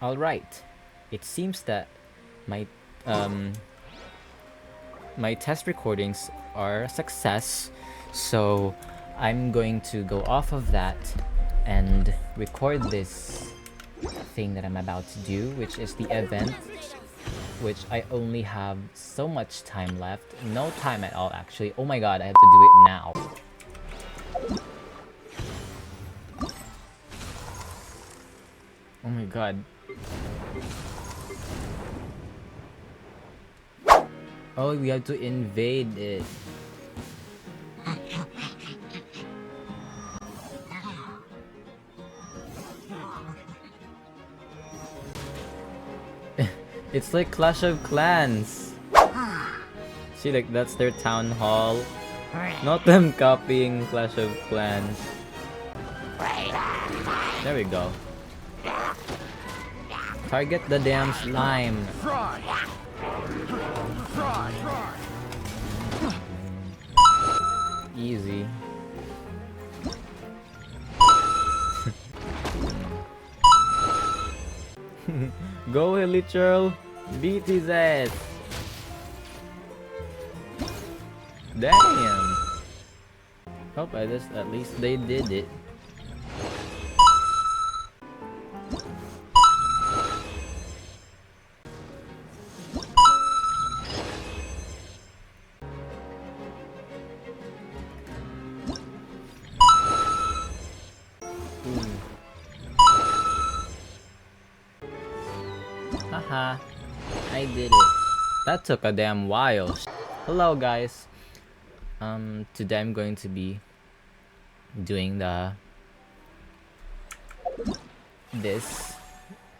Alright, it seems that my um my test recordings are a success, so I'm going to go off of that and record this thing that I'm about to do, which is the event, which I only have so much time left. No time at all, actually. Oh my god, I have to do it now. Oh my god. Oh, we have to invade it. It's like Clash of Clans. See, like, that's their town hall. Not them copying Clash of Clans. There we go. Target the damn slime. Easy. Go Literal, beat his ass. Damn. Hope at least they did it. Haha, I did it. That took a damn while. Hello guys. Today I'm going to be doing the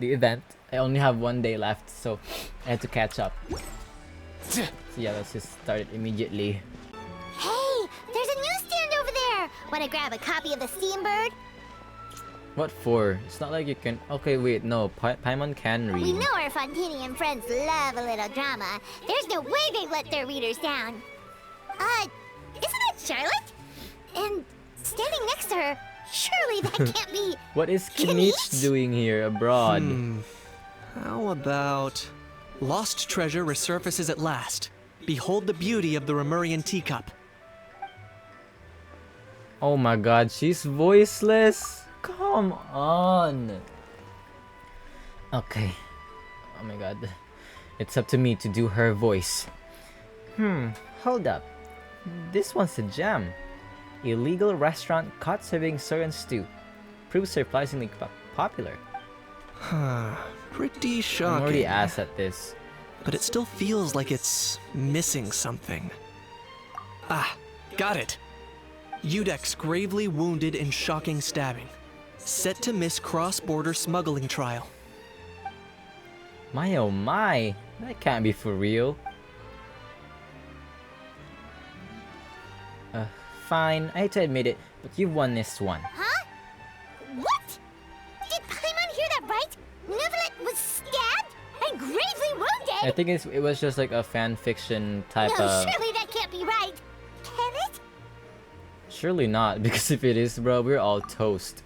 event. I only have one day left, so I have to catch up. So yeah, let's just start it immediately. Hey, there's a newsstand over there. Wanna grab a copy of the Steambird? What for? It's not like you can. Okay, wait, no. Paimon can read. We know our Fontinian friends love a little drama. There's no way they let their readers down. Isn't that Charlotte? And standing next to her, surely that can't be. What is Kinich doing here abroad? How about... Lost treasure resurfaces at last. Behold the beauty of the Remurian teacup. Oh my god, she's voiceless. Come on. Okay. Oh my god. It's up to me to do her voice. Hold up. This one's a gem. Illegal restaurant caught serving soy and stew. Proves surprisingly popular. Pretty shocking. I'm already ass at this. But it still feels like it's missing something. Ah, got it. Udex gravely wounded in shocking stabbing. Set to miss cross-border smuggling trial. My oh my, that can't be for real. Fine, I hate to admit it, but you won this one. Huh? What? Did Paimon hear that right? Neuvillette was stabbed and gravely wounded? I think it was just like a fan fiction type No, of... surely that can't be right. Can it? Surely not, because if it is, bro, we're all toast.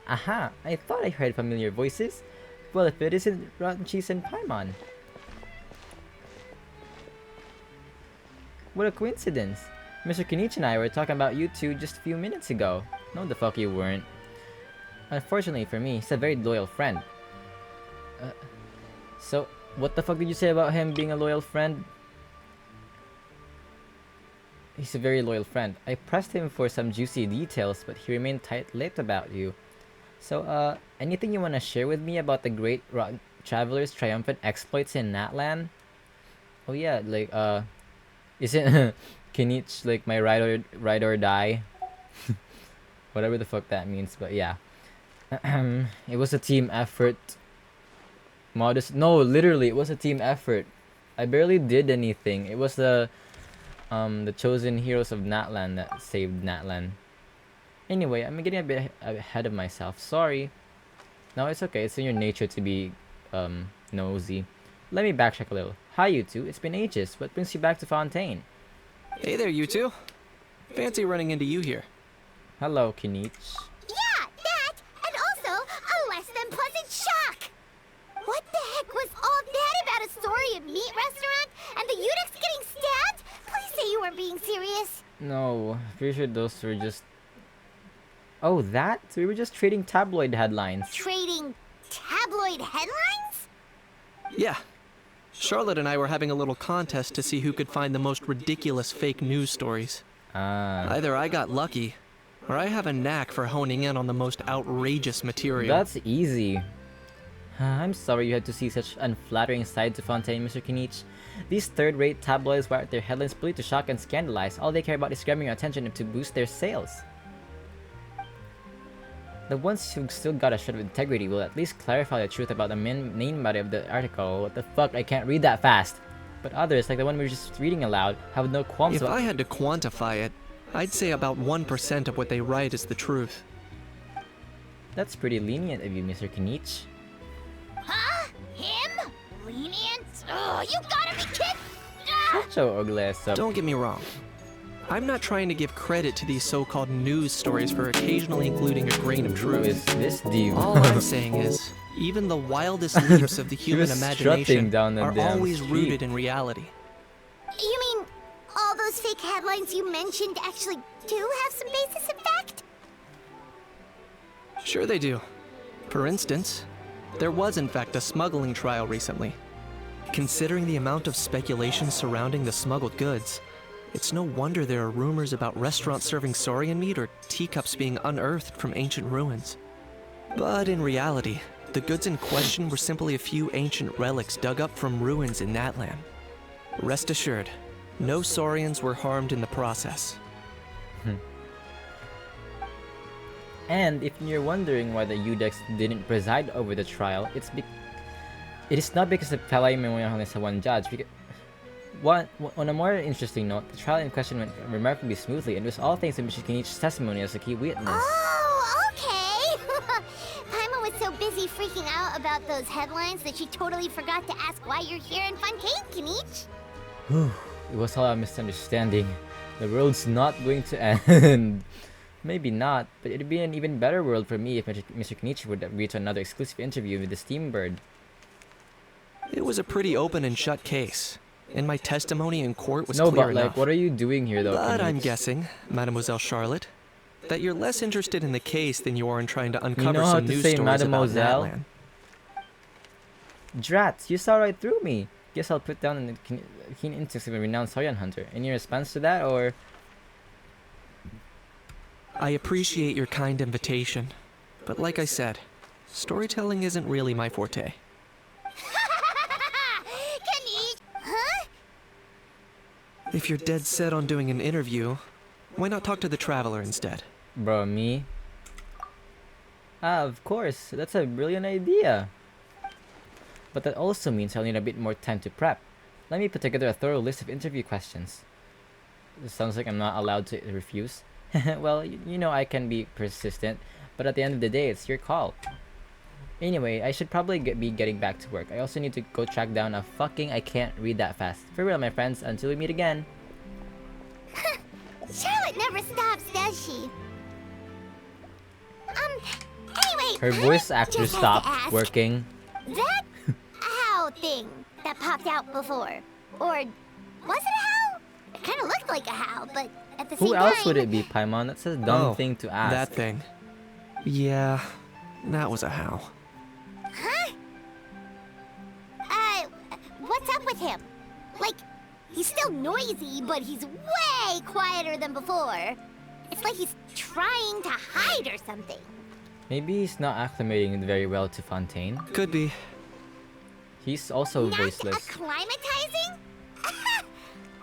Aha, I thought I heard familiar voices. Well, if it isn't Rotten Cheese and Paimon. What a coincidence. Mr. Kinich and I were talking about you two just a few minutes ago. No, the fuck you weren't. Unfortunately for me, he's a very loyal friend. So, what the fuck did you say about him being a loyal friend? He's a very loyal friend. I pressed him for some juicy details, but he remained tight-lipped about you. So, anything you want to share with me about the great traveler's triumphant exploits in Natlan? Oh yeah, like, isn't Kinich like my ride or die? Whatever the fuck that means, but yeah. It was a team effort. No, literally, it was a team effort. I barely did anything. It was the chosen heroes of Natlan that saved Natlan. Anyway, I'm getting a bit ahead of myself. Sorry. No, it's okay. It's in your nature to be nosy. Let me backtrack a little. Hi, you two. It's been ages. What brings you back to Fontaine? Hey there, you two. Fancy running into you here. Hello, Kinich. Yeah, that, and also a less than pleasant shock. Pretty sure those were just... Oh, that? We were just trading tabloid headlines. Trading tabloid headlines? Yeah. Charlotte and I were having a little contest to see who could find the most ridiculous fake news stories. Ah. Either I got lucky, or I have a knack for honing in on the most outrageous material. That's easy. I'm sorry you had to see such unflattering side to Fontaine, Mr. Kinich. These third-rate tabloids write their headlines purely to shock and scandalize. All they care about is grabbing your attention and to boost their sales. The ones who still got a shred of integrity will at least clarify the truth about the main matter of the article. What the fuck? I can't read that fast. But others, like the one we were just reading aloud, have no qualms If about... I had to quantify it, I'd say about 1% of what they write is the truth. That's pretty lenient of you, Mr. Kinich. Huh? Him? Lenient? Oh, you gotta be kidding! Ah! So ugly, so... Don't get me wrong. I'm not trying to give credit to these so-called news stories for occasionally including a grain of Who truth. is this dude? All I'm saying is, even the wildest leaps of the human was strutting imagination down the are damn always street. rooted in reality. You mean all those fake headlines you mentioned actually do have some basis in fact? Sure they do. For instance, there was in fact a smuggling trial recently. Considering the amount of speculation surrounding the smuggled goods, it's no wonder there are rumors about restaurants serving saurian meat or teacups being unearthed from ancient ruins. But in reality, the goods in question were simply a few ancient relics dug up from ruins in that land. Rest assured, no saurians were harmed in the process. And if you're wondering why the Udex didn't preside over the trial, it is not because the Palay Memorial only saw one judge. On a more interesting note, the trial in question went remarkably smoothly, and it was all thanks to Mr. Kinich's testimony as a key witness. Oh, okay! Paimon was so busy freaking out about those headlines that she totally forgot to ask why you're here in Fontaine, Kinich. It was all a misunderstanding. The world's not going to end. Maybe not, but it'd be an even better world for me if Mr. Kinich would agree to another exclusive interview with the Steambird. It was a pretty open and shut case, and my testimony in court was No, clear but enough. like, what are you doing here, though? But I'm Kinich? guessing, Mademoiselle Charlotte, that you're less interested in the case than you are in trying to uncover know how some to news say stories about Mademoiselle? Natlan. Drats, you saw right through me. Guess I'll put down the keen instincts of a renowned saurian hunter. Any response to that, or...? I appreciate your kind invitation, but like I said, storytelling isn't really my forte. Kinich! Huh? If you're dead set on doing an interview, why not talk to the Traveler instead? Bro, me? Ah, of course. That's a brilliant idea. But that also means I'll need a bit more time to prep. Let me put together a thorough list of interview questions. This sounds like I'm not allowed to refuse. Well, you know I can be persistent, but at the end of the day, it's your call. Anyway, I should probably be getting back to work. I also need to go track down a fucking I can't read that fast. For real, my friends, until we meet again. Charlotte never stops, does she? Anyway, Her voice actor just had to stopped ask, working. That owl thing that popped out before, or was it a howl? It kind of looked like a howl, but at the same Who time... else would it be, Paimon? That's a dumb thing to ask. That thing. Yeah, that was a howl. Huh? What's up with him? Like, he's still noisy, but he's way quieter than before. It's like he's trying to hide or something. Maybe he's not acclimating very well to Fontaine. Could be. He's also Not voiceless. acclimatizing?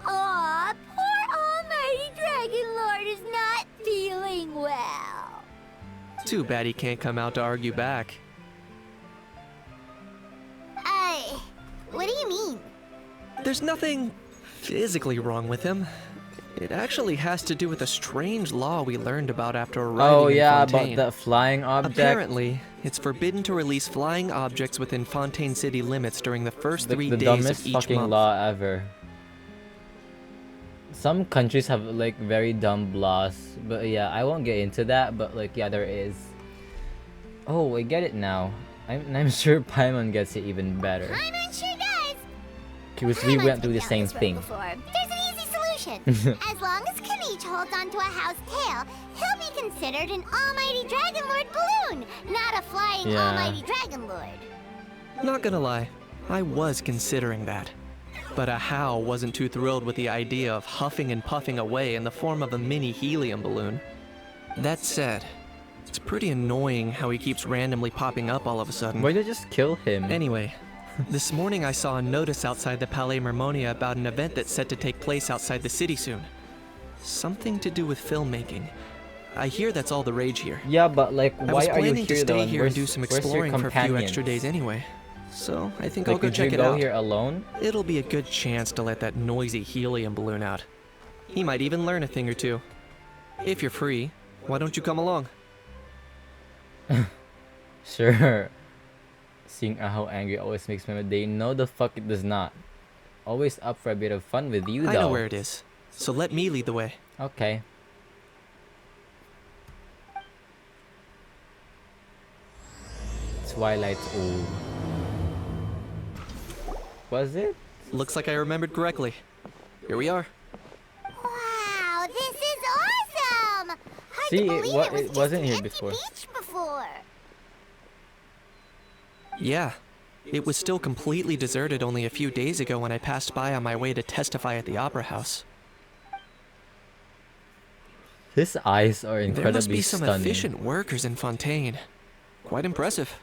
Aw, poor almighty Dragon Lord is not feeling well. Too bad he can't come out to argue back. What do you mean? There's nothing physically wrong with him. It actually has to do with a strange law we learned about after arriving Oh in yeah, Fontaine. about the flying object. Apparently, it's forbidden to release flying objects within Fontaine city limits during the first 3 the days dumbest of each fucking month. law ever. Some countries have like very dumb laws, but yeah, I won't get into that. But like, yeah, there is. Oh, I get it now. I'm sure Paimon gets it even better. Paimon sure does. Because we Paimon's went through been the down same this road thing. before. There's an easy promotion. As long as Kanich holds onto a house tail, he'll be considered an almighty Dragon Lord balloon, not a flying Yeah. almighty Dragon Lord. Not gonna lie, I was considering that. But a How wasn't too thrilled with the idea of huffing and puffing away in the form of a mini helium balloon. That said, it's pretty annoying how he keeps randomly popping up all of a sudden. Why don't you just kill him? Anyway, this morning I saw a notice outside the Palais Mermonia about an event that's set to take place outside the city soon. Something to do with filmmaking. I hear that's all the rage here. Yeah, but like, I why was are you planning to here though? stay And here and do where's- some where's your exploring for a few companions? extra days anyway. So I think Like, I'll go would check you it go out. here alone? It'll be a good chance to let that noisy helium balloon out. He might even learn a thing or two. If you're free, why don't you come along? Sure. Seeing how angry always makes my day. No, the fuck it does not. Always up for a bit of fun with you, though. I know where it is, so let me lead the way. Okay. Twilight Ooh. Was it? Looks like I remembered correctly. Here we are. Wow, this is awesome! Hard See, to it believe wa- it was it just wasn't an here empty before. beach before. Yeah, it was still completely deserted only a few days ago when I passed by on my way to testify at the Opera House. His eyes are There must incredibly be some stunning. efficient workers in Fontaine. Quite impressive.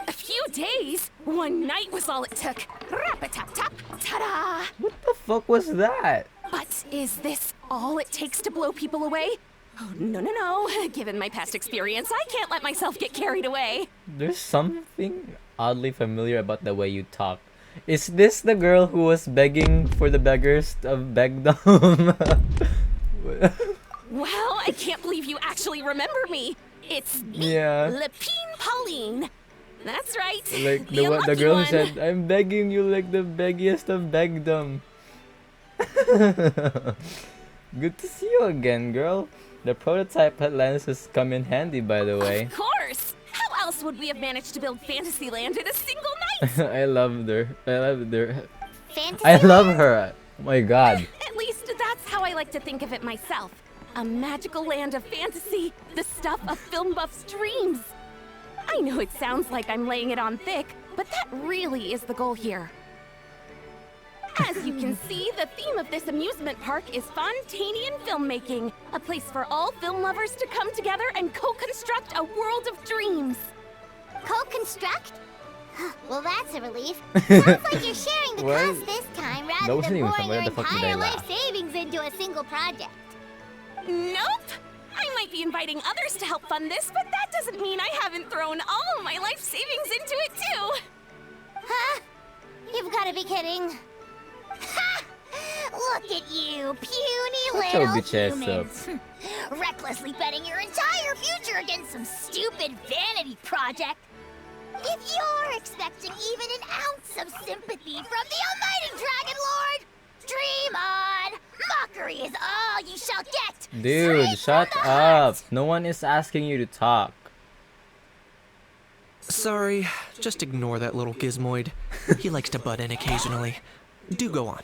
A few days? One night was all it took. Rap-a-tap-tap, ta-da! What the fuck was that? But is this all it takes to blow people away? Oh, no, no, no. Given my past experience, I can't let myself get carried away. There's something oddly familiar about the way you talk. Is this the girl who was begging for the beggars of Begdom? Well, I can't believe you actually remember me. It's me, Yeah. Lepine Pauline. That's right. Like the the unlucky girl who one. said, "I'm begging you like the beggiest of Begdom." Good to see you again, girl. The prototype headlamps has come in handy, by the way. Of course. How else would we have managed to build Fantasyland in a single night? I loved her. I loved her. Fantasy I love her. Oh my god. At least that's how I like to think of it myself. A magical land of fantasy, the stuff of film buffs' dreams. I know it sounds like I'm laying it on thick, but that really is the goal here. As you can see, the theme of this amusement park is Fontainian filmmaking, a place for all film lovers to come together and co-construct a world of dreams. Co-construct? Well, that's a relief. Sounds like you're sharing the What? cost this time That rather wasn't than even pouring from where your the fuck did I entire life laugh? savings into a single project. Nope! I might be inviting others to help fund this, but that doesn't mean I haven't thrown all of my life savings into it too! Huh? You've got to be kidding. Ha! Look at you, puny Shut your little bitch ass humans. Recklessly betting your entire future against some stupid vanity project. If you're expecting even an ounce of sympathy from the almighty Dragon Lord, dream on! Mockery is all you shall get! Dude, Straight shut from the up. heart. No one is asking you to talk. Sorry, just ignore that little gizmoid. He likes to butt in occasionally. Do go on.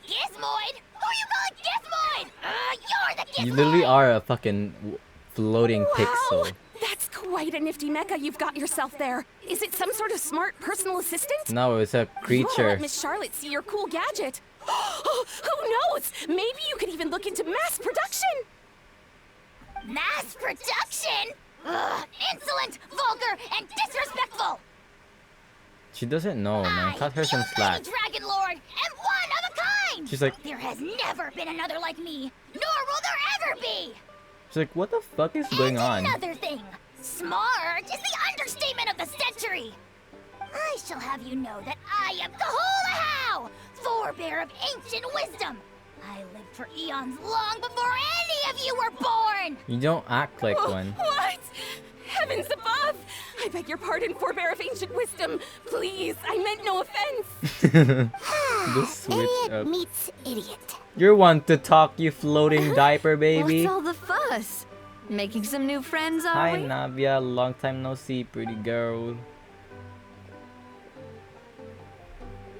Gizmoid? Who you calling Gizmoid? You're the Gizmoid! You literally are a fucking floating Wow! pixel. That's quite a nifty mecha you've got yourself there. Is it some sort of smart personal assistant? No, it's a You wanna creature. let Miss Charlotte see your cool gadget. Who knows? Maybe you could even look into mass production. Mass production? Ugh, insolent, vulgar, and disrespectful! She doesn't know, man. Cut her the some slack. almighty Dragon Lord, am one of a kind! She's like, There has never been another like me, nor will there ever be! what the fuck is going And on? another thing, smart is the understatement of the century! I shall have you know that I am Kahulahau, forebear of ancient wisdom! I lived for eons long before any of you were born! You don't act like one. What? Heavens above! I beg your pardon, forebear of ancient wisdom. Please, I meant no offense. Just switch Idiot up. meets idiot. You're one to talk, you floating diaper baby. What's all the fuss? Making some new friends, are Hi we? Navia, long time no see, pretty girl.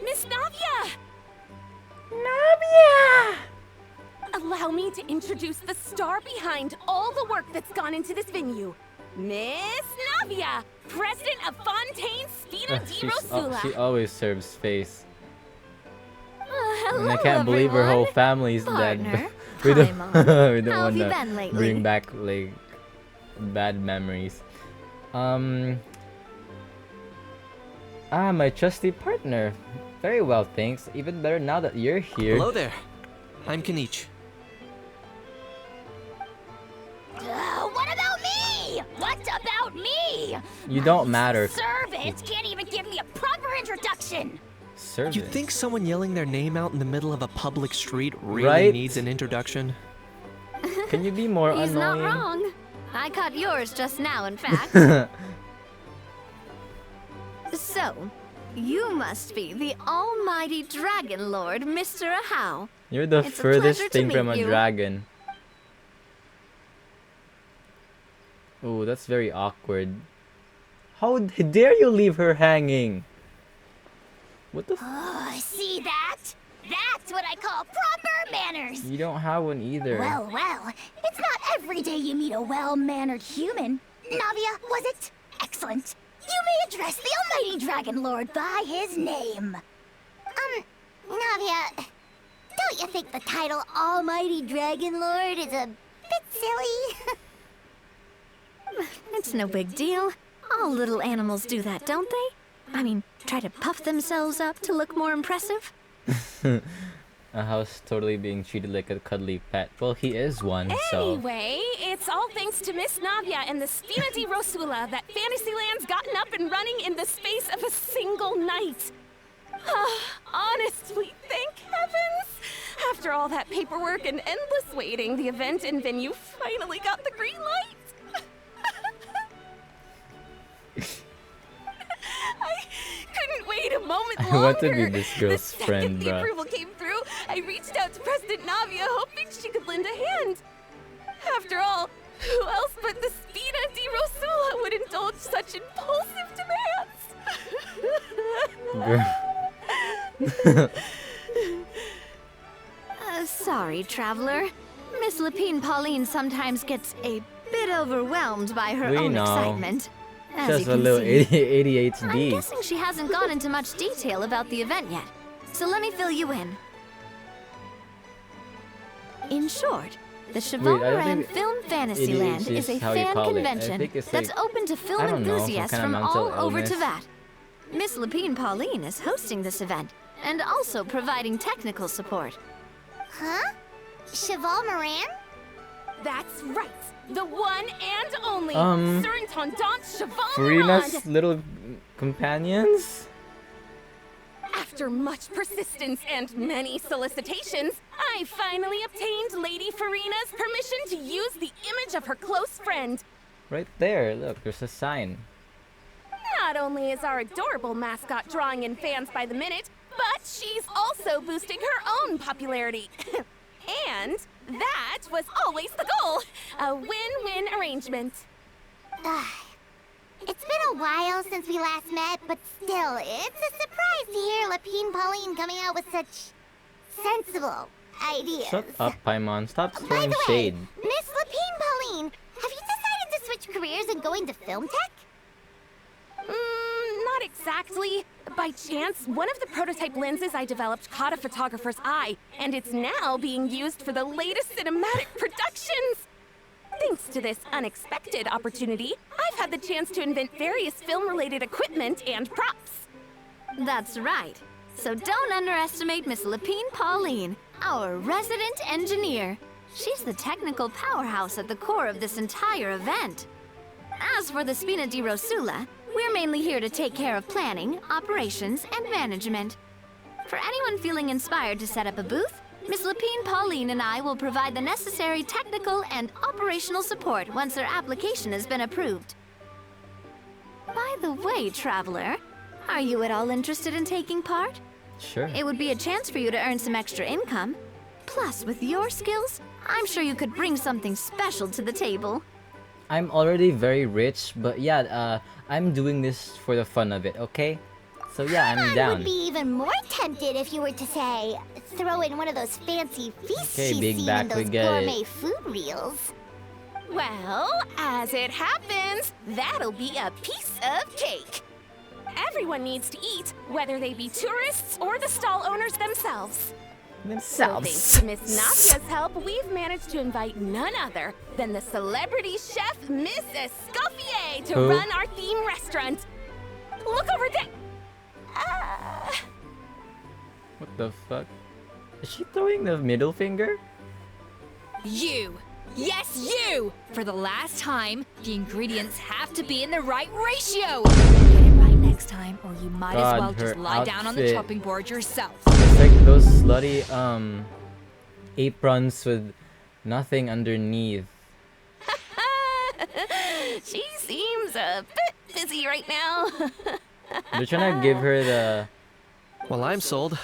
Miss Navia! allow me to introduce the star behind all the work that's gone into this venue. Miss Navia, President of Fontaine Spina di Rosula. She always serves face. Hello, And I can't believe her whole everyone. family's dead. Partner, we don't, Paimon. we don't How have you wanna been lately? bring back like bad memories. My trusty partner. Very well, thanks. Even better now that you're here. Hello there. I'm Kenichi. What about me? What about me? You don't matter. Servant can't even give me a proper introduction. Servant. You think someone yelling their name out in the middle of a public street really Right? needs an introduction? Can you be more He's annoying? not wrong. I caught yours just now, in fact. So, you must be the almighty Dragon Lord, Mr. Ahau. You're the It's a furthest pleasure to thing from meet a you. dragon. Oh, that's very awkward. How dare you leave her hanging? What the f- Oh, see that? That's what I call proper manners. You don't have one either. Well, it's not every day you meet a well-mannered human. Navia, was it? Excellent. You may address the almighty Dragon Lord by his name. Navia, don't you think the title Almighty Dragon Lord is a bit silly? It's no big deal. All little animals do that, don't they? I mean, try to puff themselves up to look more impressive. A house totally being treated like a cuddly pet. Well, he is one, so. Anyway, it's all thanks to Miss Navia and the Spina di Rosula that Fantasyland's gotten up and running in the space of a single night. Honestly, thank heavens! After all that paperwork and endless waiting, the event and venue finally got the green light. I couldn't wait a moment I longer. want to be this The girl's second friend, the bruh. approval came through, I reached out to President Navia, hoping she could lend a hand. After all, who else but the Spina di Rosula would indulge such impulsive demands? Girl. Sorry, traveler. Miss Lapine Pauline sometimes gets a bit overwhelmed by her We own know. excitement. As Just you a can little see. I'm ADHD. guessing she hasn't gone into much detail about the event yet. So let me fill you in. In short, the Wait, I don't Cheval think Film Fantasyland ADHD is a is how you fan call it. I convention think it's that's like, open to film I don't know, some enthusiasts kind of from mental all over illness. Teyvat. Miss Lapine Pauline is hosting this event and also providing technical support. Huh? Cheval Moran? That's right. The one and only Surintendant Cheval Farina's Moran. little companions? After much persistence and many solicitations, I finally obtained Lady Farina's permission to use the image of her close friend. Right there, look, there's a sign. Not only is our adorable mascot drawing in fans by the minute, but she's also boosting her own popularity. And that was always the goal. A win-win arrangement. It's been a while since we last met, but still, it's a surprise to hear Lapine Pauline coming out with such sensible ideas. Shut up, Paimon. Stop By throwing the way, shade. Miss Lapine Pauline, have you decided to switch careers and go into film tech? Not exactly. By chance, one of the prototype lenses I developed caught a photographer's eye, and it's now being used for the latest cinematic productions. Thanks to this unexpected opportunity, I've had the chance to invent various film-related equipment and props. That's right. So don't underestimate Miss Lapine Pauline, our resident engineer. She's the technical powerhouse at the core of this entire event. As for the Spina di Rosula, we're mainly here to take care of planning, operations, and management. For anyone feeling inspired to set up a booth, Miss Lapine Pauline and I will provide the necessary technical and operational support once their application has been approved. By the way, traveler, are you at all interested in taking part? Sure. It would be a chance for you to earn some extra income. Plus, with your skills, I'm sure you could bring something special to the table. I'm already very rich, but yeah, I'm doing this for the fun of it, okay? So yeah, I'm I would down. be even more tempted if you were to say, throw in one of those fancy feasts Okay, she's big seen back, in we those get it. gourmet food reels. Well, as it happens, that'll be a piece of cake. Everyone needs to eat, whether they be tourists or the stall owners themselves. So thanks to Miss Nasia's help, we've managed to invite none other than the celebrity chef Miss Escoffier to Who? run our theme restaurant. Look over there. What the fuck? Is she throwing the middle finger? You! Yes, you! For the last time, the ingredients have to be in the right ratio! Get it right next time, or you might God, as well her just lie down on the outfit. chopping board yourself. It's like those slutty aprons with nothing underneath. She seems a bit busy right now. They're trying to give her the Well, I'm sold.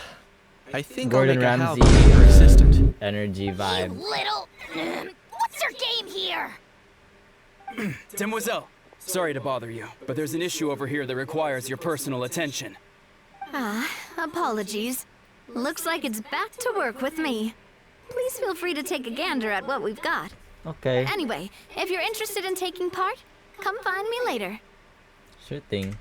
I think Gordon I'll make a Ramsay Hal be her assistant. energy You vibe. little... What's your game here? Demoiselle, sorry to bother you, but there's an issue over here that requires your personal attention. Apologies. Looks like it's back to work with me. Please feel free to take a gander at what we've got. Okay, Anyway, if you're interested in taking part, come find me later. sure thing.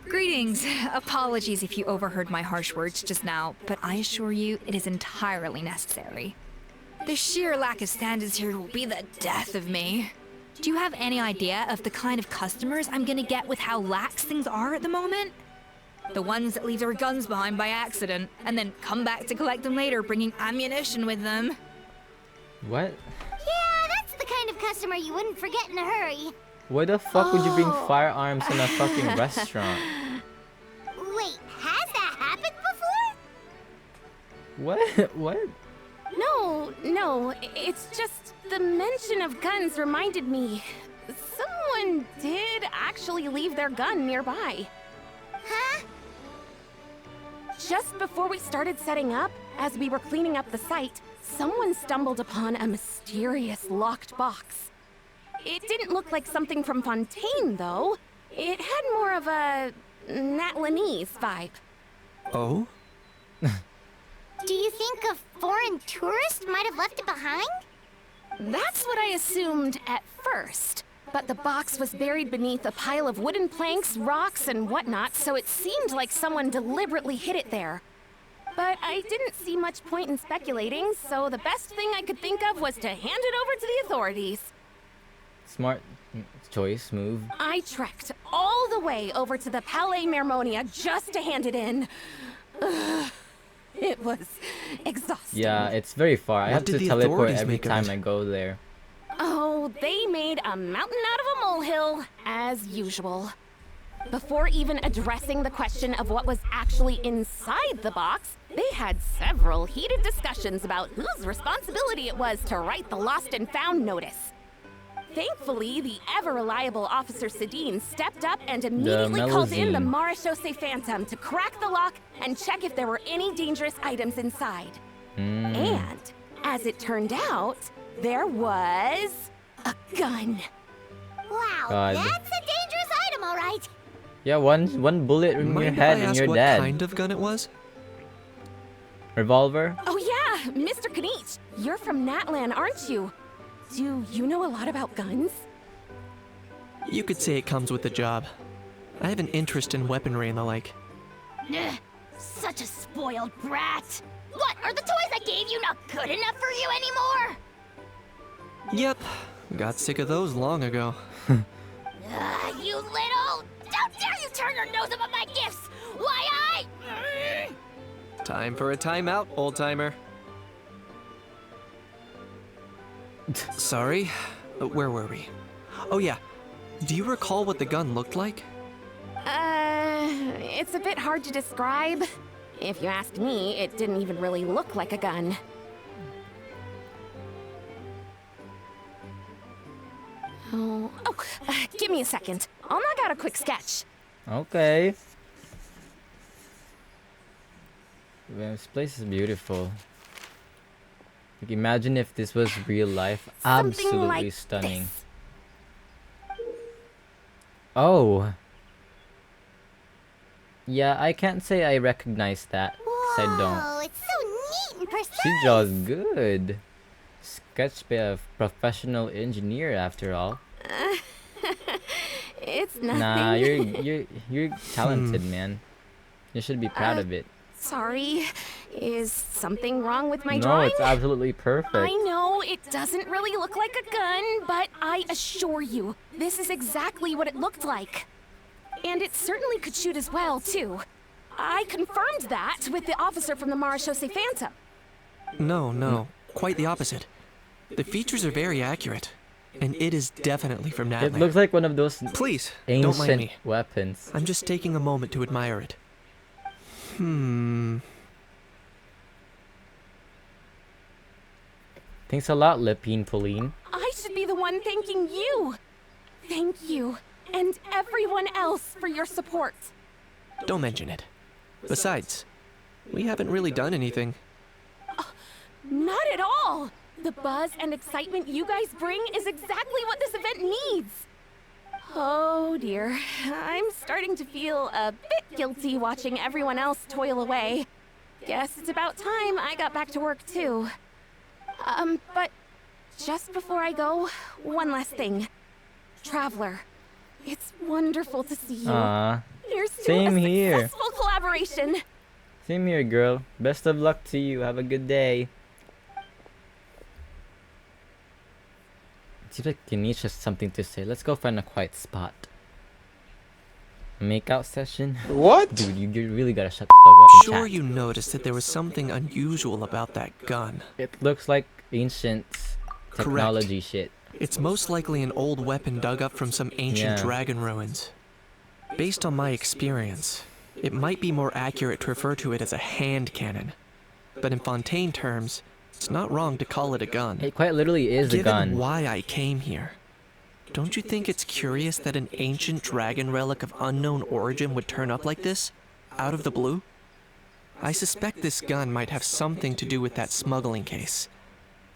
Greetings. Apologies if you overheard my harsh words just now, but I assure you it is entirely necessary. The sheer lack of standards here will be the death of me. Do you have any idea of the kind of customers I'm gonna get with how lax things are at the moment? The ones that leave their guns behind by accident, and then come back to collect them later bringing ammunition with them. What? Yeah, that's the kind of customer you wouldn't forget in a hurry. Why the fuck would you bring firearms in a fucking restaurant? Wait, has that happened before? What? What? No, it's just the mention of guns reminded me. Someone did actually leave their gun nearby. Huh? Just before we started setting up, as we were cleaning up the site, someone stumbled upon a mysterious locked box. It didn't look like something from Fontaine, though. It had more of a Natlanese vibe. Oh? Do you think a foreign tourist might have left it behind? That's what I assumed at first. But the box was buried beneath a pile of wooden planks, rocks, and whatnot, so it seemed like someone deliberately hid it there. But I didn't see much point in speculating, so the best thing I could think of was to hand it over to the authorities. Smart choice, move. I trekked all the way over to the Palais Mermonia just to hand it in. Ugh, it was exhausting. Yeah, it's very far. I What have did to the teleport authorities every make of time it? I go there. Oh, they made a mountain out of a molehill, as usual. Before even addressing the question of what was actually inside the box, they had several heated discussions about whose responsibility it was to write the lost and found notice. Thankfully, the ever-reliable Officer Sedine stepped up and immediately called in the Melusine. Marechaussee Phantom to crack the lock and check if there were any dangerous items inside. And, as it turned out, there was a gun. Wow, God. that's a dangerous item, all right. Yeah, one bullet in your Mind if head I and ask you're what dead. kind of gun it was? Revolver? Oh yeah, Mr. Kanich, you're from Natlan, aren't you? Do you know a lot about guns? You could say it comes with the job. I have an interest in weaponry and the like. Ugh, such a spoiled brat. What, are the toys I gave you not good enough for you anymore? Yep, got sick of those long ago. You little... How dare you turn your nose up at my gifts? Why Time for a timeout, old-timer. Sorry, where were we? Oh yeah, do you recall what the gun looked like? It's a bit hard to describe. If you asked me, it didn't even really look like a gun. Give me a second. I'll knock out a quick sketch. Okay. Man, this place is beautiful. Like, imagine if this was real life. Something Absolutely like stunning. this. Oh. Yeah, I can't say I recognize that. 'Cause I don't. Whoa, it's so neat and precise. She draws good. Sketched by a professional engineer, after all. It's nothing. Nah, you're talented, man. You should be proud of it. Sorry. Is something wrong with my No, drawing? it's absolutely perfect. I know it doesn't really look like a gun, but I assure you, this is exactly what it looked like. And it certainly could shoot as well, too. I confirmed that with the officer from the Marechaussee Phantom. No, quite the opposite. The features are very accurate, and it is definitely from It Natlan. looks like one of those Please, don't mind ancient me. weapons. I'm just taking a moment to admire it. Thanks a lot, Lepine Pauline. I should be the one thanking you. Thank you, and everyone else for your support. Don't mention it. Besides, we haven't really done anything. Not at all. The buzz and excitement you guys bring is exactly what this event needs. Oh dear, I'm starting to feel a bit guilty watching everyone else toil away. Guess it's about time I got back to work too. But just before I go, one last thing. Traveler, it's wonderful to see you. Here's to Same a here. successful collaboration. Same here, girl. Best of luck to you. Have a good day. Seems like Ganesh has something to say. Let's go find a quiet spot. Makeout session? What? Dude, you really gotta shut the fuck up and Sure chat. you noticed that there was something unusual about that gun. It looks like ancient technology shit. It's most likely an old weapon dug up from some ancient Yeah. dragon ruins. Based on my experience, it might be more accurate to refer to it as a hand cannon. But in Fontaine terms, it's not wrong to call it a gun. It quite literally is a Given gun. why I came here, don't you think it's curious that an ancient dragon relic of unknown origin would turn up like this, out of the blue? I suspect this gun might have something to do with that smuggling case.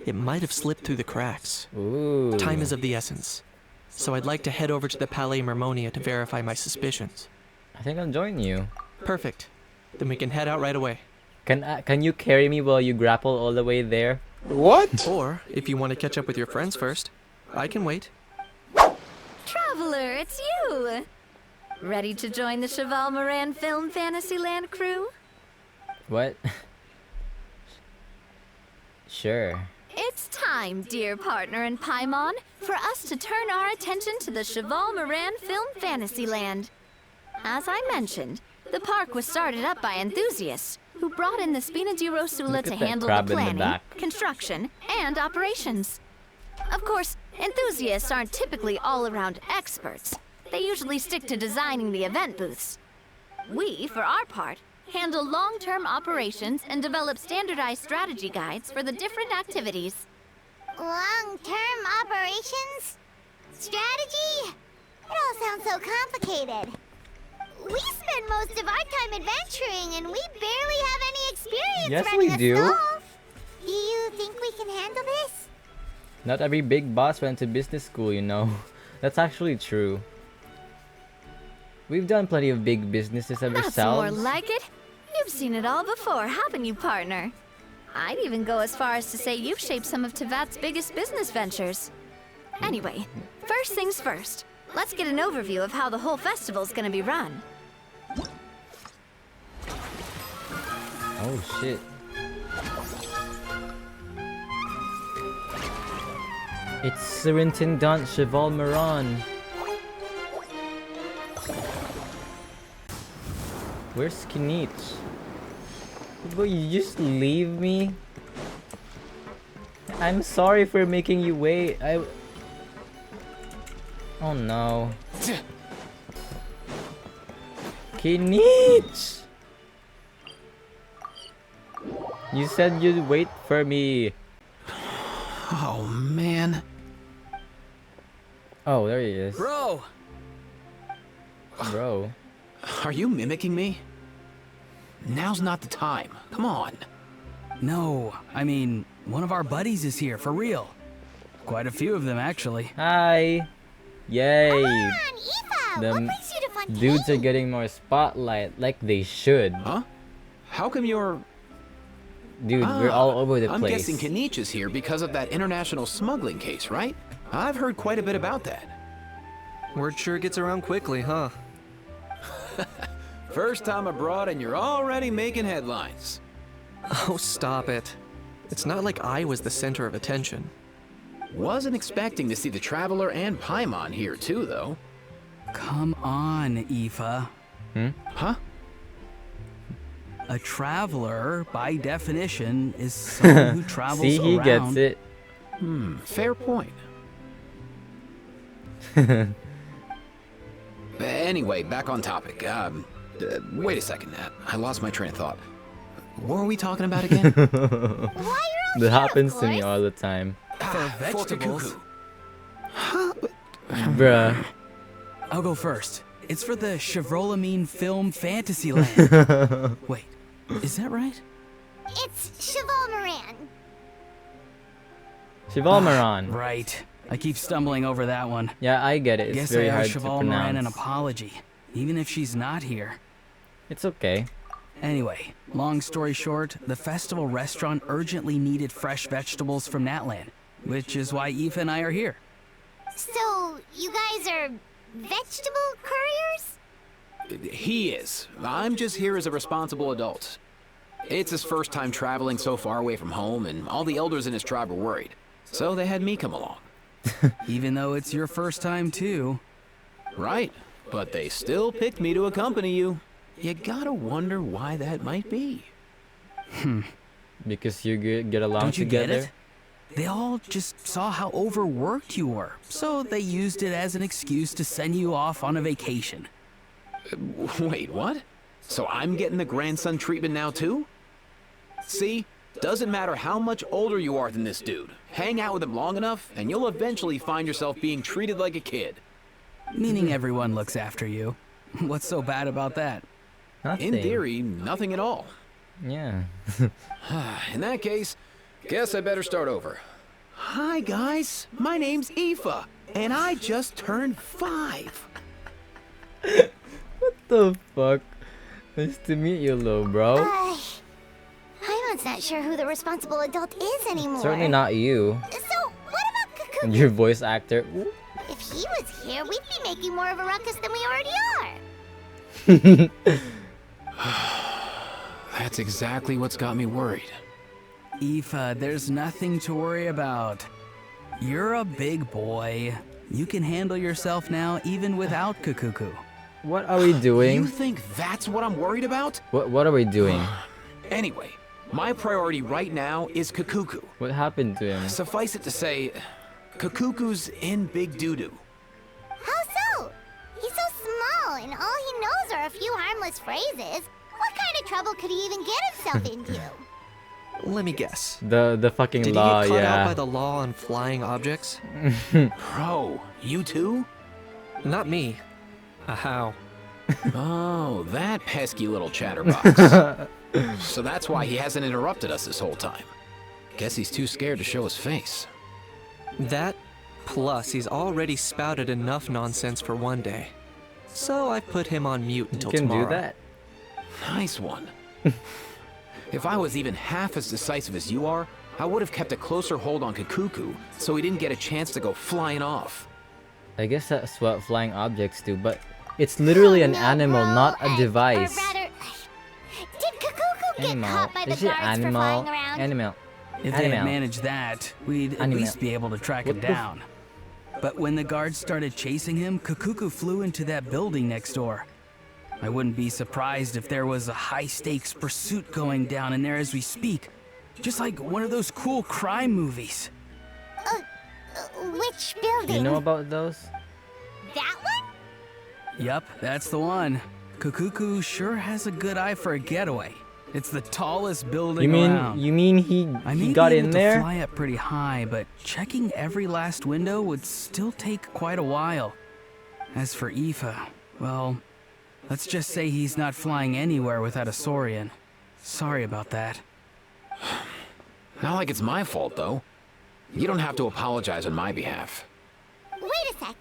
It might have slipped through the cracks. Ooh. Time is of the essence, so I'd like to head over to the Palais Mermonia to verify my suspicions. I think I'll join you. Perfect. Then we can head out right away. Can you carry me while you grapple all the way there? What? Or, if you want to catch up with your friends first, I can wait. Traveler, it's you! Ready to join the Cheval Moran Film Fantasyland crew? What? Sure. It's time, dear partner in Paimon, for us to turn our attention to the Cheval Moran Film Fantasyland. As I mentioned, the park was started up by enthusiasts who brought in the Spina di Rosula Look to at that handle the crab in the planning, back. construction, and operations. Of course, enthusiasts aren't typically all-around experts. They usually stick to designing the event booths. We, for our part, handle long-term operations and develop standardized strategy guides for the different activities. Long-term operations? Strategy? It all sounds so complicated. We spend most of our time adventuring, and we barely have any experience Yes, running we a do. stove. Do you think we can handle this? Not every big boss went to business school, you know. That's actually true. We've done plenty of big businesses That's more ourselves. like it. You've seen it all before, haven't you, partner? I'd even go as far as to say you've shaped some of Tevat's biggest business ventures. Anyway, first things first. Let's get an overview of how the whole festival's gonna be run. Oh shit. It's Surintendant Cheval Moran. Where's Kinich? Will you just leave me? I'm sorry for making you wait. Oh no. Kinich! You said you'd wait for me. Oh, man. Oh, there he is. Bro! Bro. Are you mimicking me? Now's not the time. Come on. No, I mean, one of our buddies is here, for real. Quite a few of them, actually. Hi. Yay. Come on, Eva! The What brings you to Fontaine. Dudes are getting more spotlight, like they should. Huh? How come you're... Dude, we're all over the I'm place. guessing Kenichi's here because of that international smuggling case, right? I've heard quite a bit about that. Word sure gets around quickly, huh? First time abroad and you're already making headlines. Oh, stop it. It's not like I was the center of attention. Wasn't expecting to see the Traveler and Paimon here too, though. Come on, Aoife. Huh? A traveler, by definition, is someone who travels See, he around. gets it. Fair point. Anyway, back on topic. Wait a second. I lost my train of thought. What were we talking about again? Why you're all That here, happens of to me course. all the time. For vegetables. Bruh. I'll go first. It's for the Chevrolamine Film Fantasyland. Wait, is that right? It's Cheval Moran. Chevalmaran. Right. I keep stumbling over that one. Yeah, I get it. It's Guess very I owe hard to Cheval Moran an pronounce. apology, even if she's not here. It's okay. Anyway, long story short, the festival restaurant urgently needed fresh vegetables from Natland, which is why Aoife and I are here. So, you guys are vegetable couriers? He is. I'm just here as a responsible adult. It's his first time traveling so far away from home, and all the elders in his tribe were worried. So they had me come along. Even though it's your first time too. Right. But they still picked me to accompany you. You gotta wonder why that might be. Because you get along Don't you together. get it? They all just saw how overworked you were, so they used it as an excuse to send you off on a vacation. Wait, what? So I'm getting the grandson treatment now too? See? Doesn't matter how much older you are than this dude. Hang out with him long enough, and you'll eventually find yourself being treated like a kid. Meaning everyone looks after you. What's so bad about that? Nothing. In theory, nothing at all. Yeah. In that case, guess I better start over. Hi guys, my name's Aoife, and I just turned 5. The fuck? Nice to meet you, little bro. Paimon's not sure who the responsible adult is anymore. Certainly not you. So, what about Cuckoo? And your voice actor. Ooh. If he was here, we'd be making more of a ruckus than we already are. That's exactly what's got me worried. Aoife, there's nothing to worry about. You're a big boy. You can handle yourself now even without Kukuku. What are we doing? You think that's what I'm worried about? What are we doing? Anyway, my priority right now is Kakuku. What happened to him? Suffice it to say, Kakuku's in big doo-doo. How so? He's so small, and all he knows are a few harmless phrases. What kind of trouble could he even get himself into? Let me guess. The fucking Did law, he get caught yeah. out by the law on flying objects? Bro, you too? Not me. How? Oh, that pesky little chatterbox. So that's why he hasn't interrupted us this whole time. Guess he's too scared to show his face. That, plus he's already spouted enough nonsense for one day. So I put him on mute You until can tomorrow. do that. Nice one. If I was even half as decisive as you are, I would have kept a closer hold on Kakuku so he didn't get a chance to go flying off. I guess that's what flying objects do, but it's literally an No, animal, bro, not a device. Or rather, did Kakuku get Animal. caught by the Is it guards for animal? flying around? Animal. If they had Animal. managed that, we'd at Animal. least be able to track What him the f- down. But when the guards started chasing him, Kakuku flew into that building next door. I wouldn't be surprised if there was a high-stakes pursuit going down in there as we speak. Just like one of those cool crime movies. Which building? You know about those? That one? Yup, that's the one. Kakuku sure has a good eye for a getaway. It's the tallest building around. You mean he I may got be able in to there? fly up pretty high, but checking every last window would still take quite a while. As for Aoife, well, let's just say he's not flying anywhere without a Saurian. Sorry about that. Not like it's my fault, though. You don't have to apologize on my behalf. Wait a sec.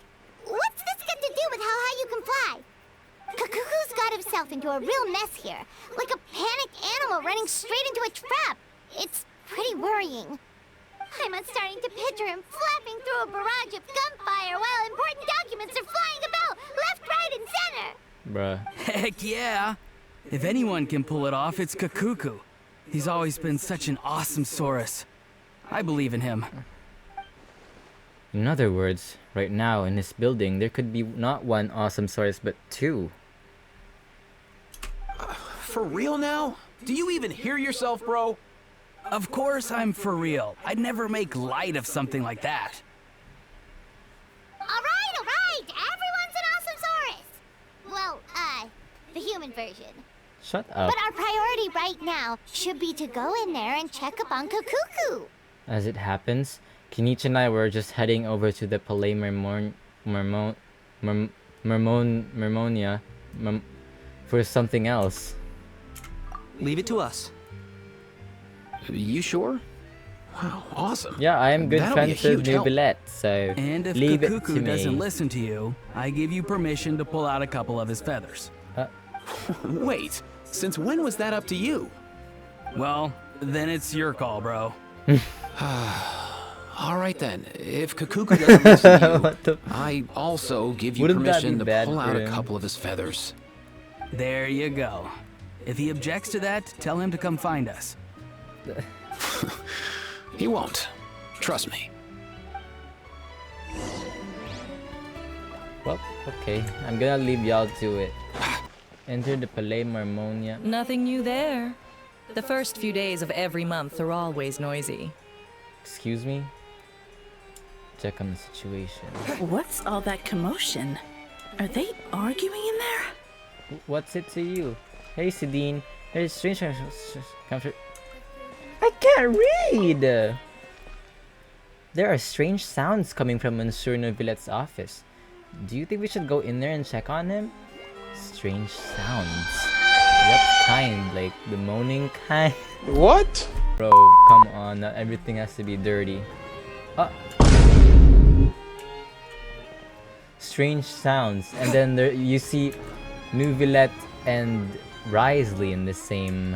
What's this got to do with how high you can fly? got himself into a real mess here. Like a panicked animal running straight into a trap. It's pretty worrying. I'm starting to picture him flapping through a barrage of gunfire while important documents are flying about left, right, and center. Bruh. Heck yeah! If anyone can pull it off, it's Kakuku. He's always been such an awesome Saurus. I believe in him. In other words, right now in this building, there could be not one awesome source, but two. For real now? Do you even hear yourself, bro? Of course I'm for real. I'd never make light of something like that. All right, everyone's an awesome Saurus. Well, the human version. Shut up. But our priority right now should be to go in there and check up on Kakuku. As it happens, Kenichi and I were just heading over to the Palais Mermonia for something else. Leave it to us. You sure? Wow, awesome. Yeah, I am good That'll be a friends with huge help. Nubilette, so And if leave it to Kakuku doesn't me. listen to you, I give you permission to pull out a couple of his feathers. Wait, since when was that up to you? Well, then it's your call, bro. All right then, if Kakuku doesn't listen to What the you, I also give you Wouldn't that permission be to bad pull for out a him? couple of his feathers. There you go. If he objects to that, tell him to come find us. He won't. Trust me. Well, okay. I'm gonna leave y'all to it. Enter the Palais Marmonia. Nothing new there. The first few days of every month are always noisy. Excuse me? Check on the situation. What's all that commotion? Are they arguing in there? What's it to you? Hey, Sidine. There's strange comfort. I can't read! There are strange sounds coming from Monsieur Novilette's office. Do you think we should go in there and check on him? Strange sounds. What kind? Like the moaning kind? What? Bro, come on. Not everything has to be dirty. Strange sounds. And then there you see Nuvilette and Risley in the same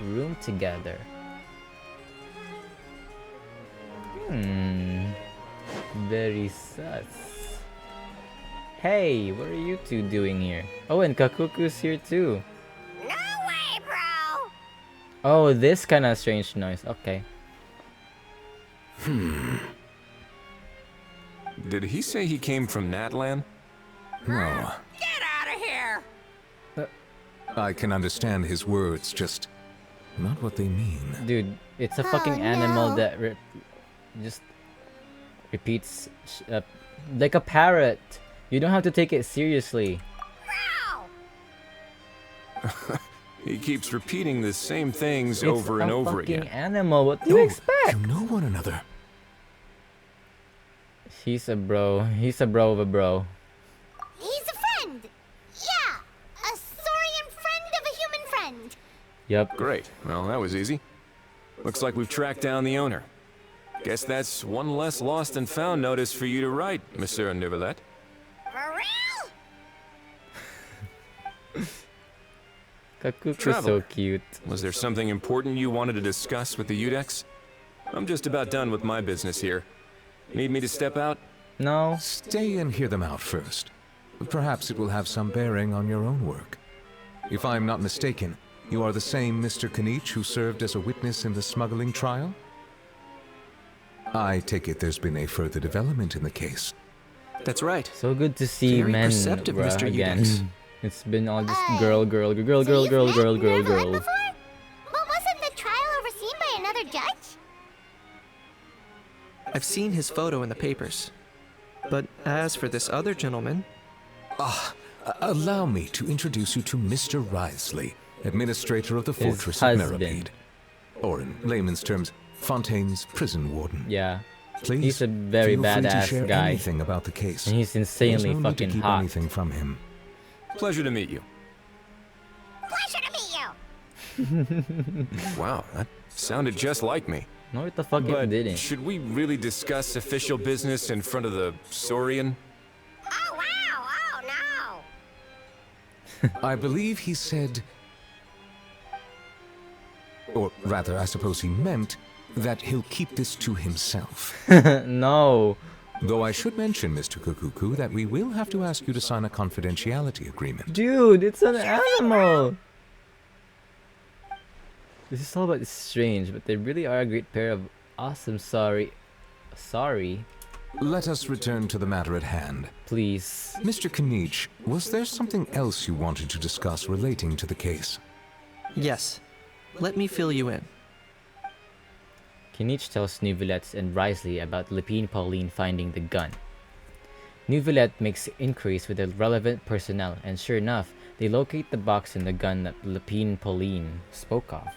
room together. Very sus. Hey, what are you two doing here? Oh, and Kakuku's here too. No way, bro! Oh, this kind of strange noise. Okay. Did he say he came from Natlan? No. Get out of here! I can understand his words, just not what they mean. Dude, it's a fucking Oh, animal no. that just repeats like a parrot. You don't have to take it seriously. He keeps repeating the same things It's over and a over fucking again. animal. What do you expect? You know one another. He's a bro. He's a bro of a bro. He's a friend! Yeah! A saurian friend of a human friend! Yep. Great. Well, that was easy. Looks like we've tracked down the owner. Guess that's one less lost and found notice for you to write, Monsieur Nivelet. For real? Kakuku's so Traveler. cute. Was there something important you wanted to discuss with the Udex? I'm just about done with my business here. Need me to step out? No. Stay and hear them out first. Perhaps it will have some bearing on your own work. If I'm not mistaken, you are the same Mr. Kanich who served as a witness in the smuggling trial? I take it there's been a further development in the case. That's right. So good to see Very men, perceptive, bruh, Mr. again. Udex. It's been all just So girl. you've met Neverland before? But wasn't the trial overseen by another judge? I've seen his photo in the papers. But as for this other gentleman, Allow me to introduce you to Mr. Risley, administrator of the His Fortress of husband. Merripede. Or in layman's terms, Fontaine's prison warden. Yeah. Please, He's a very feel free to badass share guy. anything about the case. And he's There's insanely no need to fucking keep hot. anything from him. Pleasure to meet you. Pleasure to meet you! Wow, that sounded just like me. No, what the fuck it But didn't. should we really discuss official business in front of the Saurian? Oh, wow! Oh, I believe he said... Or rather, I suppose he meant that he'll keep this to himself. No. Though I should mention, Mr. Kukuku, that we will have to ask you to sign a confidentiality agreement. Dude, it's an animal. This is all about strange, but they really are a great pair of awesome sorry. Let us return to the matter at hand. Please. Mr. Kanich, was there something else you wanted to discuss relating to the case? Yes. Let me fill you in. Kinich tells Neuvillette and Risley about Lepine Pauline finding the gun. Neuvillette makes inquiries with the relevant personnel, and sure enough, they locate the box and the gun that Lepine Pauline spoke of.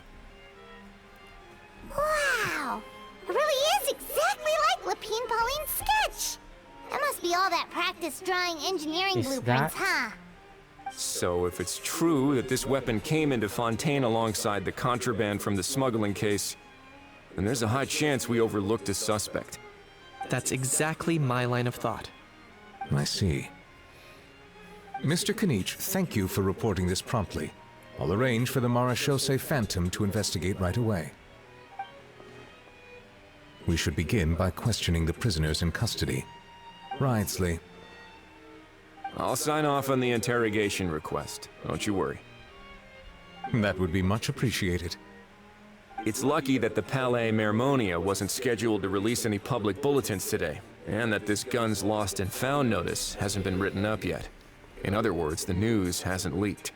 Wow! It really is exactly like Lepine Pauline's sketch! That must be all that practice drawing engineering Is blueprints, that- huh? So if it's true that this weapon came into Fontaine alongside the contraband from the smuggling case, then there's a high chance we overlooked a suspect. That's exactly my line of thought. I see. Mr. Kanich, thank you for reporting this promptly. I'll arrange for the Marechaussee Phantom to investigate right away. We should begin by questioning the prisoners in custody. Risley. I'll sign off on the interrogation request. Don't you worry. That would be much appreciated. It's lucky that the Palais Mermonia wasn't scheduled to release any public bulletins today, and that this gun's lost and found notice hasn't been written up yet. In other words, the news hasn't leaked.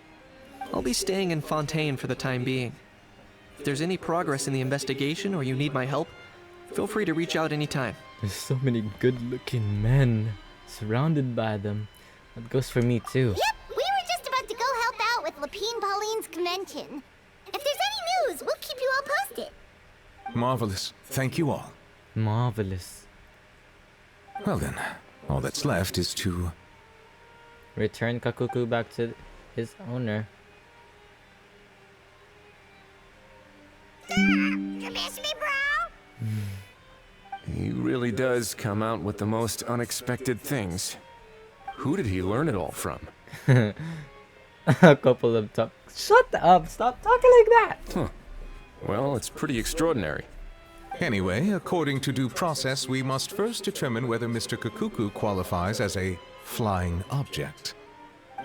I'll be staying in Fontaine for the time being. If there's any progress in the investigation or you need my help, feel free to reach out anytime. There's so many good-looking men surrounded by them. That goes for me too. Yep, we were just about to go help out with Lepine Pauline's convention. If there's any news, we'll keep you all posted. Marvelous. Thank you all. Marvelous. Well then, all that's left is to... Return Kakuku back to his owner. You miss me, bro? He really does come out with the most unexpected things. Who did he learn it all from? A couple of top. Shut up! Stop talking like that! Huh. Well, it's pretty extraordinary. Anyway, according to due process, we must first determine whether Mr. Kukuku qualifies as a flying object.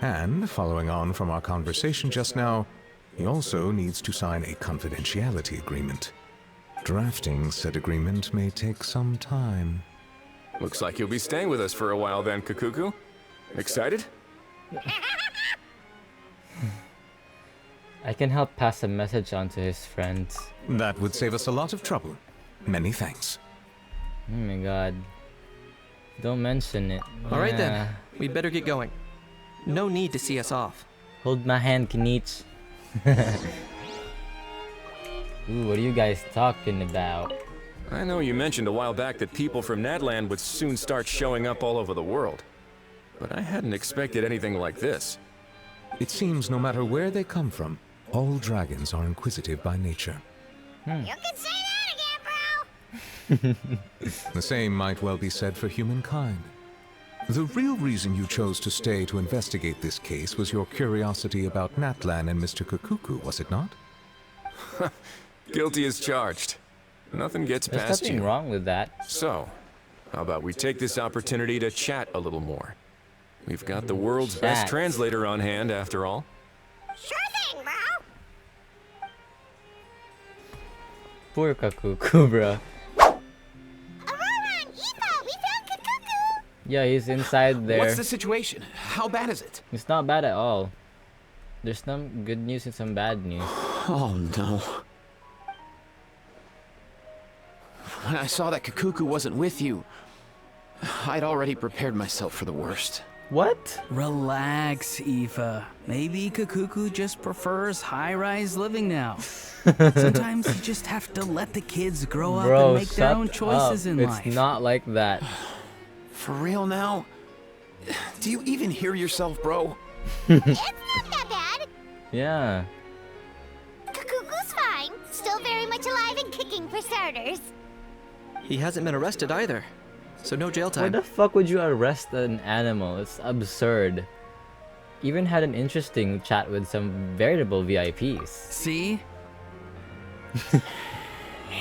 And, following on from our conversation just now, he also needs to sign a confidentiality agreement. Drafting said agreement may take some time. Looks like you'll be staying with us for a while then, Kakuku. Excited? I can help pass a message on to his friends. That would save us a lot of trouble. Many thanks. Oh my god. Don't mention it. Alright then, Yeah. we'd better get going. No need to see us off. Hold my hand, Kinich. Ooh, what are you guys talking about? I know you mentioned a while back that people from Nadland would soon start showing up all over the world. But I hadn't expected anything like this. It seems no matter where they come from, all dragons are inquisitive by nature. You can say that again, bro! The same might well be said for humankind. The real reason you chose to stay to investigate this case was your curiosity about Natlan and Mr. Kukuku, was it not? Guilty as charged. Nothing gets There's past nothing you. wrong with that. So, how about we take this opportunity to chat a little more? We've got the world's best Chat. translator on hand, after all. Sure thing, bro! Poor Kakuku, bro. Aurora and Eva, we found Kakuku! Yeah, he's inside there. What's the situation? How bad is it? It's not bad at all. There's some good news and some bad news. Oh no. When I saw that Kakuku wasn't with you, I'd already prepared myself for the worst. What? Relax, Eva. Maybe Kakuku just prefers high-rise living now. Sometimes you just have to let the kids grow up Bro, and make their shut own choices up. in It's life. not like that. For real now? Do you even hear yourself, bro? It's not that bad. Yeah. Kakuku's fine. Still very much alive and kicking for starters. He hasn't been arrested either, so no jail Why time. the fuck would you arrest an animal? It's absurd. even had an interesting chat with some veritable VIPs. See?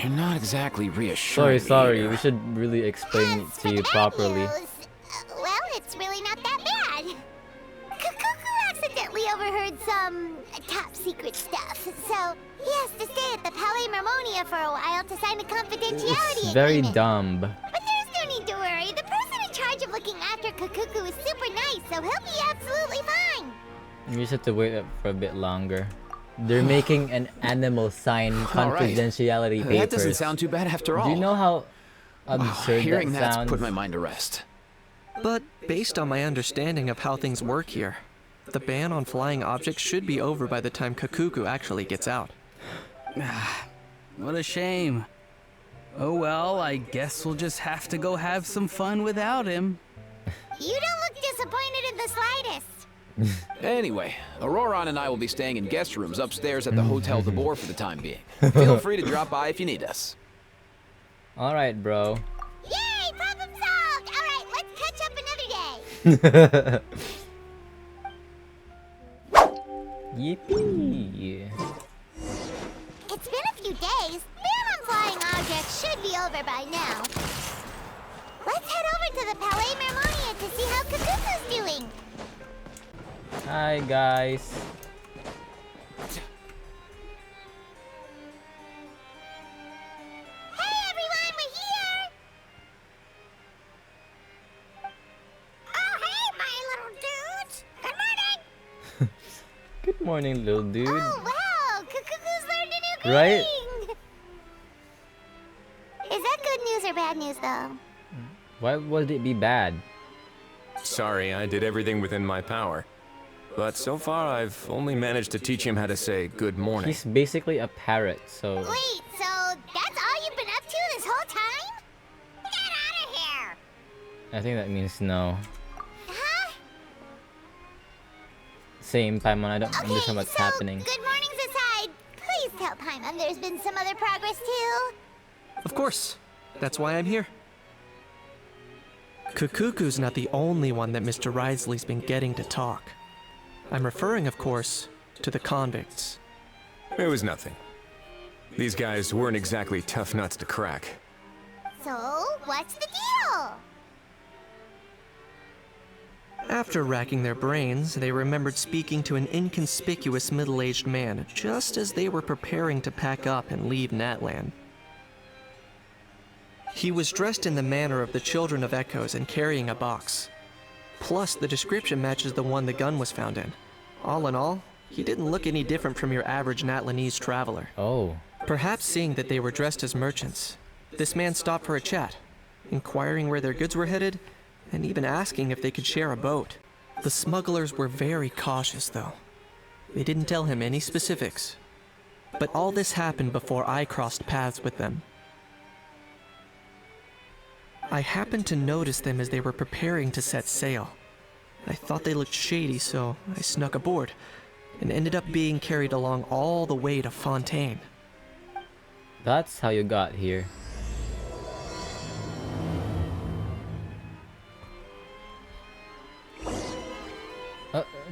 You're not exactly reassuring Sorry, me we here. should really explain it As to for you the bad properly. news, well, it's really not that bad. Kukuku accidentally overheard some top secret stuff, so he has to stay at the Palais Mermonia for a while to sign a confidentiality It's very agreement. dumb. But there's no need to worry. The person in charge of looking after Kukuku is super nice, so he'll be absolutely fine. You just have to wait up for a bit longer. They're making an animal sign All right. confidentiality papers. That doesn't sound too bad after all. Do you know how absurd Hearing that that's sounds? put my mind to rest. But based on my understanding of how things work here, the ban on flying objects should be over by the time Kakuku actually gets out. What a shame. Oh well, I guess we'll just have to go have some fun without him. You don't look disappointed in the slightest. Anyway, Auroron and I will be staying in guest rooms upstairs at the Hotel de Boer for the time being. Feel free to drop by if you need us. Alright, bro. Yay, problem solved! Alright, let's catch up another day. Yippee. It's been a few days. Ban on flying objects should be over by now. Let's head over to the Palais Mermonia to see how Kakuku's doing. Hi, guys. Hey everyone, we're here! Oh hey, my little dudes! Good morning! Good morning, little dude. Oh wow, Kukuku's learned a new Right? greeting! Is that good news or bad news though? Why would it be bad? Sorry, I did everything within my power. But so far, I've only managed to teach him how to say good morning. He's basically a parrot, so... Wait, so that's all you've been up to this whole time? Get out of here! I think that means no. Huh? Same, Paimon, I don't Okay, understand what's so happening. good mornings aside, please tell Paimon there's been some other progress too. Of course. That's why I'm here. Kukuku's not the only one that Mr. Risley's been getting to talk. I'm referring, of course, to the convicts. It was nothing. These guys weren't exactly tough nuts to crack. So, what's the deal? After racking their brains, they remembered speaking to an inconspicuous middle-aged man just as they were preparing to pack up and leave Natland. He was dressed in the manner of the Children of Echoes and carrying a box. Plus, the description matches the one the gun was found in. All in all, he didn't look any different from your average Natlanese traveler. Oh. Perhaps seeing that they were dressed as merchants, this man stopped for a chat, inquiring where their goods were headed, and even asking if they could share a boat. The smugglers were very cautious, though. They didn't tell him any specifics. But all this happened before I crossed paths with them. I happened to notice them as they were preparing to set sail. I thought they looked shady, so I snuck aboard, and ended up being carried along all the way to Fontaine. That's how you got here.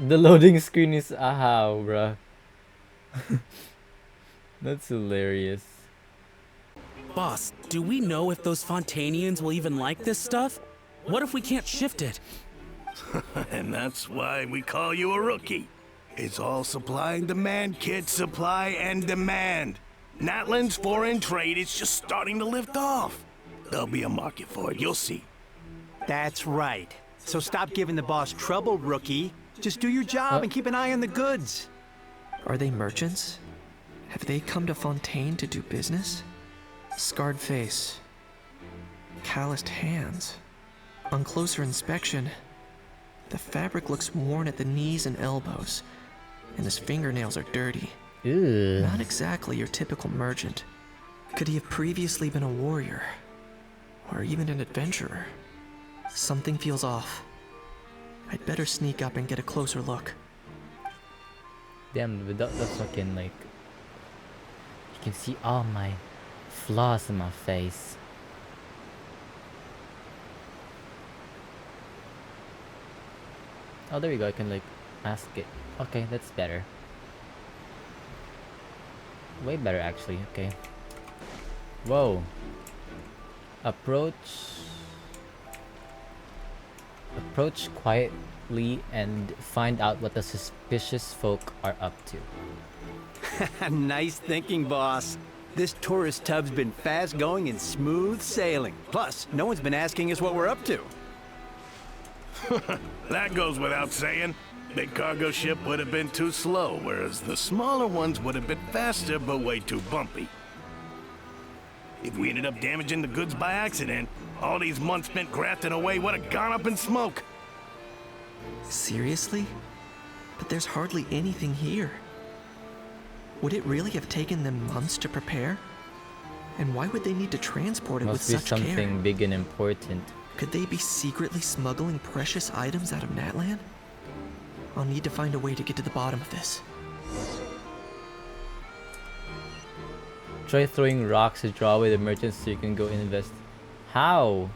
The loading screen is how, bruh. That's hilarious. Boss, do we know if those Fontanians will even like this stuff? What if we can't shift it? And that's why we call you a rookie. It's all supply and demand, kid. Supply and demand. Natland's foreign trade is just starting to lift off. There'll be a market for it, you'll see. That's right. So stop giving the boss trouble, rookie. Just do your job and keep an eye on the goods. Are they merchants? Have they come to Fontaine to do business? Scarred face. Calloused hands. On closer inspection, the fabric looks worn at the knees and elbows, and his fingernails are dirty. Ew. Not exactly your typical merchant. Could he have previously been a warrior? Or even an adventurer? Something feels off. I'd better sneak up and get a closer look. Damn, without the fucking, like... You can see all my flaws in my face. Oh, there we go. I can, like, Ask it. Okay, that's better. Way better, actually. Okay. Whoa. Approach. Approach quietly and find out what the suspicious folk are up to. Nice thinking, boss. This tourist tub's been fast going and smooth sailing. Plus, no one's been asking us what we're up to. That goes without saying. Big cargo ship would have been too slow, whereas the smaller ones would have been faster but way too bumpy. If we ended up damaging the goods by accident, all these months spent grafting away would have gone up in smoke. Seriously? But there's hardly anything here. Would it really have taken them months to prepare? And why would they need to transport it with Must be such something care? big and important. Could they be secretly smuggling precious items out of Natlan? I'll need to find a way to get to the bottom of this. Try throwing rocks to draw away the merchants so you can go invest. How?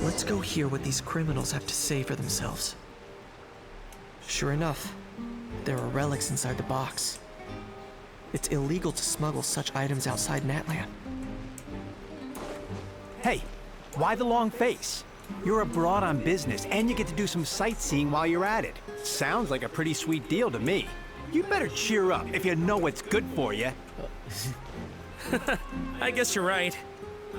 Let's go hear what these criminals have to say for themselves. Sure enough, there are relics inside the box. It's illegal to smuggle such items outside Natlan. Hey, why the long face? You're abroad on business, and you get to do some sightseeing while you're at it. Sounds like a pretty sweet deal to me. You better cheer up if you know what's good for you. I guess you're right.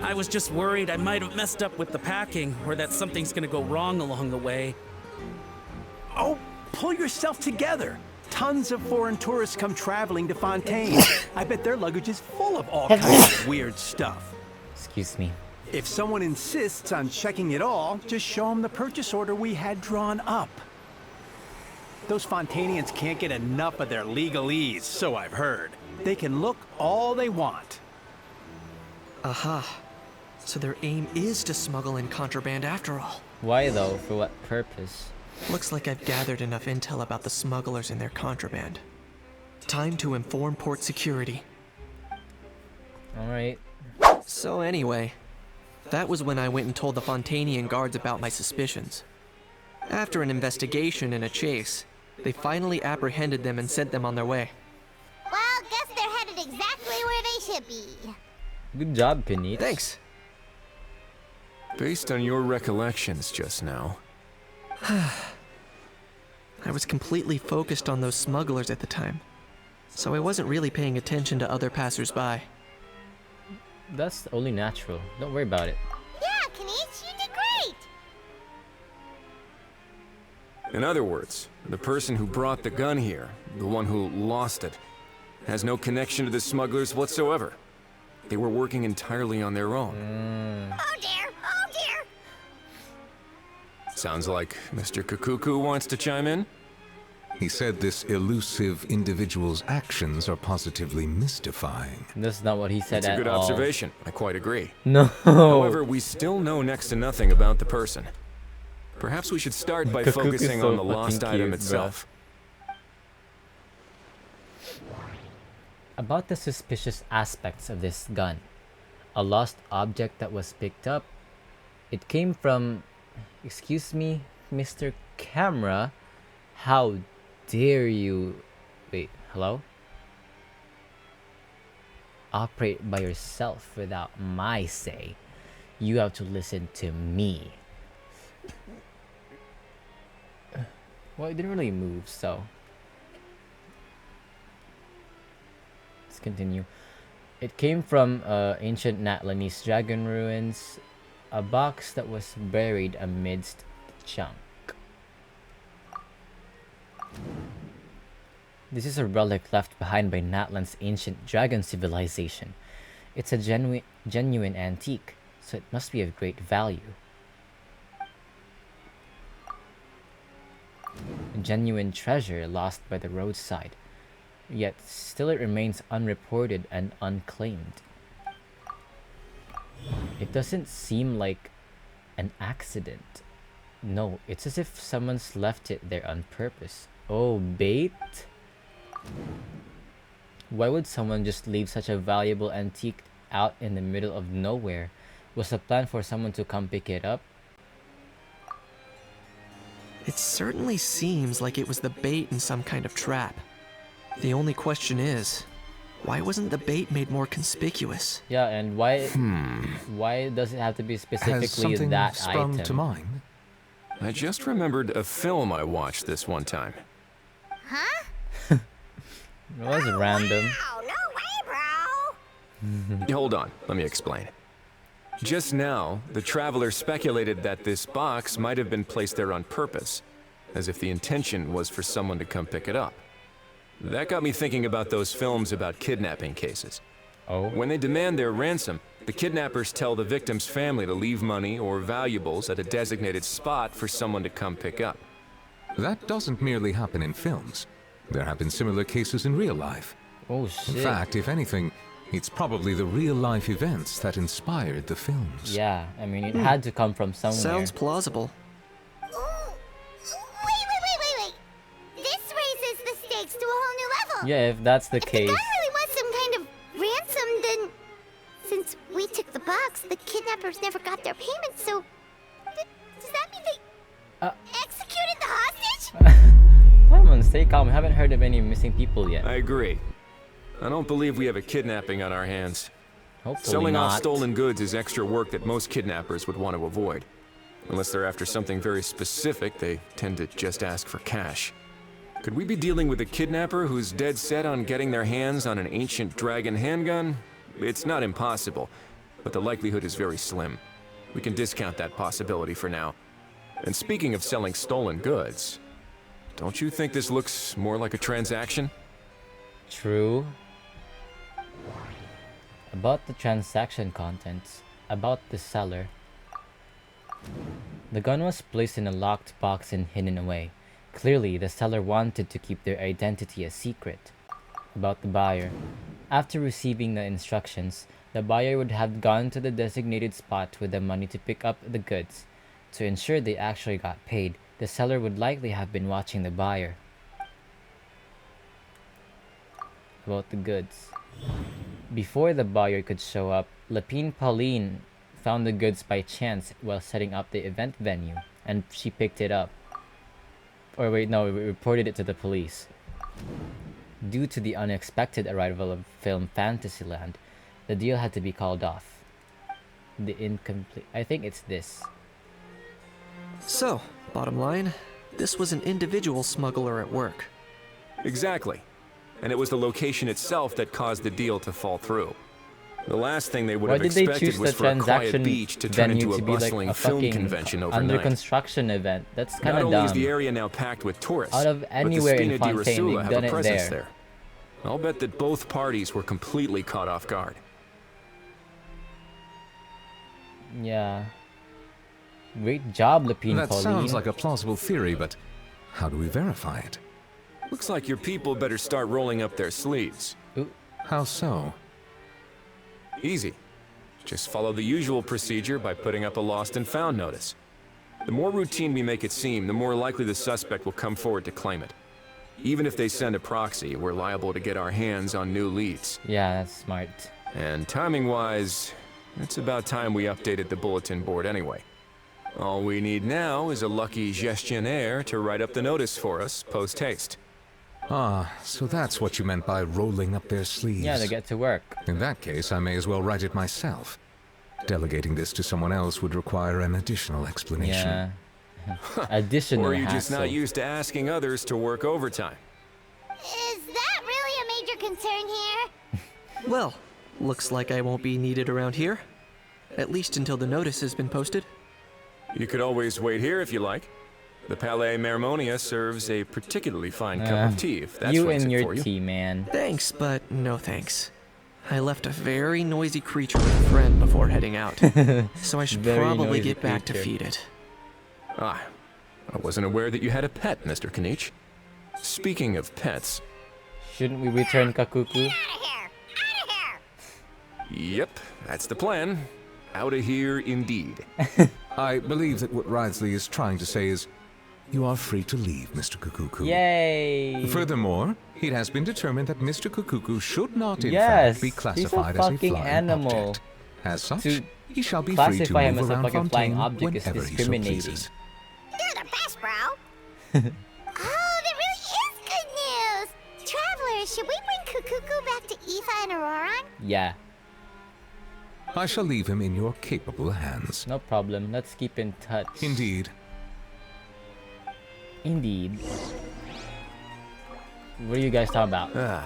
I was just worried I might have messed up with the packing, or that something's gonna go wrong along the way. Oh, pull yourself together. Tons of foreign tourists come traveling to Fontaine. I bet their luggage is full of all kinds of weird stuff. Excuse me. If someone insists on checking it all, just show them the purchase order we had drawn up. Those Fontainians can't get enough of their legalese, so I've heard. They can look all they want. Aha. So their aim is to smuggle in contraband after all. Why though? For what purpose? Looks like I've gathered enough intel about the smugglers and their contraband. Time to inform port security. Alright. So anyway, that was when I went and told the Fontainian guards about my suspicions. After an investigation and a chase, they finally apprehended them and sent them on their way. Well, guess they're headed exactly where they should be. Good job, Pinich. Thanks. Based on your recollections just now, I was completely focused on those smugglers at the time, so I wasn't really paying attention to other passersby. That's only natural. Don't worry about it. Yeah, Kanish, you did great! in other words, the person who brought the gun here, the one who lost it, has no connection to the smugglers whatsoever. They were working entirely on their own. Oh dear, oh dear! Sounds like Mr. Kakuku wants to chime in? He said this elusive individual's actions are positively mystifying. That's not what he said It's a at good all. observation. I quite agree. No. However, we still know next to nothing about the person. Perhaps we should start by Kakuku's focusing so on the lost fucking item cute, itself. About the suspicious aspects of this gun. A lost object that was picked up. It came from... Excuse me, Mr. Camera? How dare you... Wait, hello? Operate by yourself without my say. You have to listen to me. Well, it didn't really move, so... Let's continue. It came from ancient Natlanese dragon ruins. A box that was buried amidst the junk. This is a relic left behind by Natlan's ancient dragon civilization. It's a genuine antique, so it must be of great value. A genuine treasure lost by the roadside, yet still it remains unreported and unclaimed. It doesn't seem like an accident. No, it's as if someone's left it there on purpose. Oh, bait? Why would someone just leave such a valuable antique out in the middle of nowhere? Was the plan for someone to come pick it up? It certainly seems like it was the bait in some kind of trap. The only question is, why wasn't the bait made more conspicuous? Yeah, and why does it have to be Has specifically something that sprung item? to mind? I just remembered a film I watched this one time. Huh? It was random. Wow, no way, bro! Hold on, let me explain. Just now, the traveler speculated that this box might have been placed there on purpose, as if the intention was for someone to come pick it up. That got me thinking about those films about kidnapping cases. Oh. When they demand their ransom, the kidnappers tell the victim's family to leave money or valuables at a designated spot for someone to come pick up. That doesn't merely happen in films. There have been similar cases in real life. Oh shit. In fact, if anything, it's probably the real-life events that inspired the films. Yeah, I mean, it had to come from somewhere. Sounds plausible. Wait. This raises the stakes to a whole new level. Yeah, if that's the If the case. guy really was some kind of ransom, then since we took the box, the kidnappers never got their payment, so does that mean they executed the hostage? Come on, stay calm. I haven't heard of any missing people yet. I agree. I don't believe we have a kidnapping on our hands. Hopefully Selling off not. stolen goods is extra work that most kidnappers would want to avoid. Unless they're after something very specific, they tend to just ask for cash. Could we be dealing with a kidnapper who's dead set on getting their hands on an ancient dragon handgun? It's not impossible, but the likelihood is very slim. We can discount that possibility for now. And speaking of selling stolen goods, don't you think this looks more like a transaction? True. About the transaction contents, about the seller. The gun was placed in a locked box and hidden away. Clearly, the seller wanted to keep their identity a secret. About the buyer. After receiving the instructions, the buyer would have gone to the designated spot with the money to pick up the goods. To ensure they actually got paid, the seller would likely have been watching the buyer. About the goods. Before the buyer could show up, Lapine Pauline found the goods by chance while setting up the event venue, and she picked it up. Or wait, no, we reported it to the police. Due to the unexpected arrival of film Fantasyland, the deal had to be called off. The incomplete... I think it's this. So, bottom line, this was an individual smuggler at work. Exactly. And it was the location itself that caused the deal to fall through. The last thing they would Why have did they expected choose was the for a quiet transaction beach to turn venue into a to be like bustling a film fucking convention under overnight. construction event? That's kind Not of only dumb. is the area now packed with tourists, Out of but the anywhere in Spina di Fontaine, Rosula they've have done a it presence there. I'll bet that both parties were completely caught off guard. Yeah. Great job, Lapine That Pauline. sounds like a plausible theory, but how do we verify it? Looks like your people better start rolling up their sleeves. How so? Easy. Just follow the usual procedure by putting up a lost and found notice. The more routine we make it seem, the more likely the suspect will come forward to claim it. Even if they send a proxy, we're liable to get our hands on new leads. Yeah, that's smart. And timing-wise, it's about time we updated the bulletin board anyway. All we need now is a lucky gestionnaire to write up the notice for us post-haste. Ah, so that's what you meant by rolling up their sleeves. Yeah, to get to work. In that case, I may as well write it myself. Delegating this to someone else would require an additional explanation. Yeah. Additional Or are you just hassle. not used to asking others to work overtime? Is that really a major concern here? Well, looks like I won't be needed around here. At least until the notice has been posted. You could always wait here if you like. The Palais Mermonia serves a particularly fine cup of tea, if that's you rates and it your for you. tea, man. Thanks, but no thanks. I left a very noisy creature with a friend before heading out, so I should Very probably noisy get back to creature. feed it. Ah, I wasn't aware that you had a pet, Mr. Kanich. Speaking of pets... Shouldn't we return Kakuku? Yep, that's the plan. Out of here, indeed. I believe that what Wriothesley is trying to say is, you are free to leave, Mr. Kukuku. Yay! Furthermore, it has been determined that Mr. Kukuku should not, in Yes, fact, be he's a classified as a fucking flying animal. object. As such, To he shall be free to classify him move as a around fucking flying Fontaine object is whenever he so discriminating. pleases. You're the best, bro. Oh, that really is good news. Travelers, should we bring Kukuku back to Aoife and Auroron? Yeah, I shall leave him in your capable hands. no problem. Let's keep in touch. Indeed. Indeed. What are you guys talking about?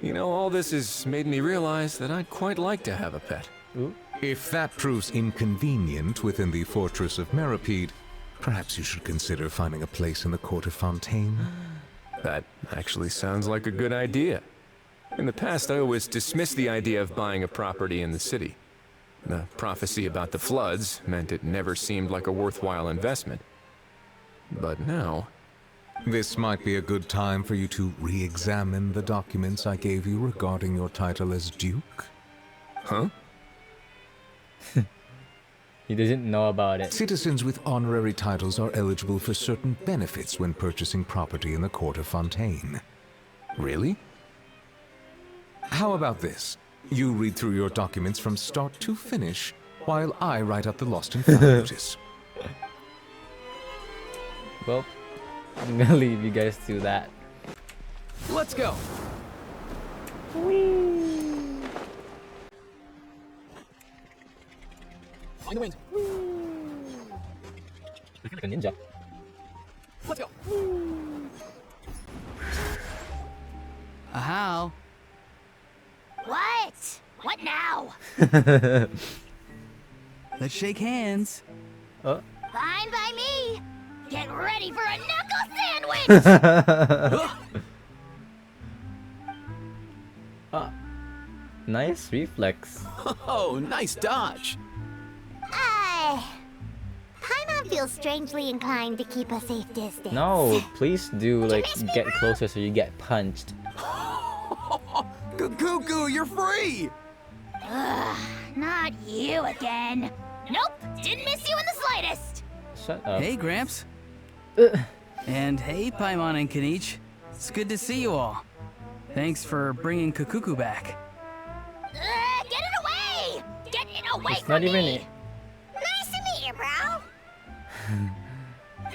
You know, all this has made me realize that I'd quite like to have a pet. Ooh. If that proves inconvenient within the fortress of Meripede, perhaps you should consider finding a place in the court of Fontaine. That actually sounds like a good idea. In the past, I always dismissed the idea of buying a property in the city. The prophecy about the floods meant it never seemed like a worthwhile investment. But now... This might be a good time for you to re-examine the documents I gave you regarding your title as Duke. Huh? He doesn't know about it. Citizens with honorary titles are eligible for certain benefits when purchasing property in the court of Fontaine. Really? How about this? You read through your documents from start to finish, while I write up the lost and found notice. Well, I'm gonna leave you guys to that. Let's go. Find the wind. I feel like a ninja. Let's go. How? What? What now? Let's shake hands. Fine by me. Get ready for a knuckle sandwich! Nice reflex. Oh, nice dodge. Paimon feels strangely inclined to keep a safe distance. No, please do like get closer so you get punched. Cuckoo, you're free! Ugh, not you again. Nope, didn't miss you in the slightest. Shut up. Hey, Gramps. And hey, Paimon and Kanich. It's good to see you all. Thanks for bringing Kukuku back. Get it away! Get it away It's from not me! even. Nice to meet you, bro.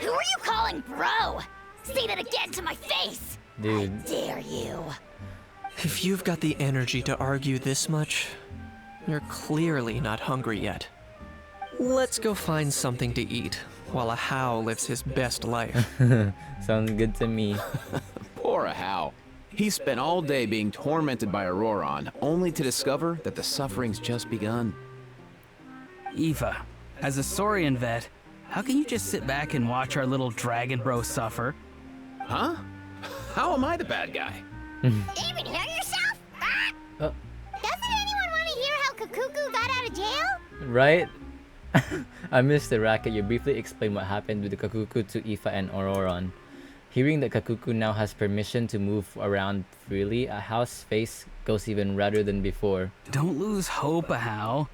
Who are you calling bro? Say that again to my face. Dude. Dare you? If you've got the energy to argue this much, you're clearly not hungry yet. Let's go find something to eat while a How lives his best life. Sounds good to me. Poor How. He spent all day being tormented by Auroron, only to discover that the suffering's just begun. Aoife, as a Saurian vet, how can you just sit back and watch our little dragon bro suffer? Huh? How am I the bad guy? Even hear yourself? Doesn't anyone want to hear how Kukuku got out of jail? Right? I missed the racket. You briefly explained what happened with the Kakuku to Aoife and Auroron. Hearing that Kakuku now has permission to move around freely, a How's face goes even redder than before. Don't lose hope, How.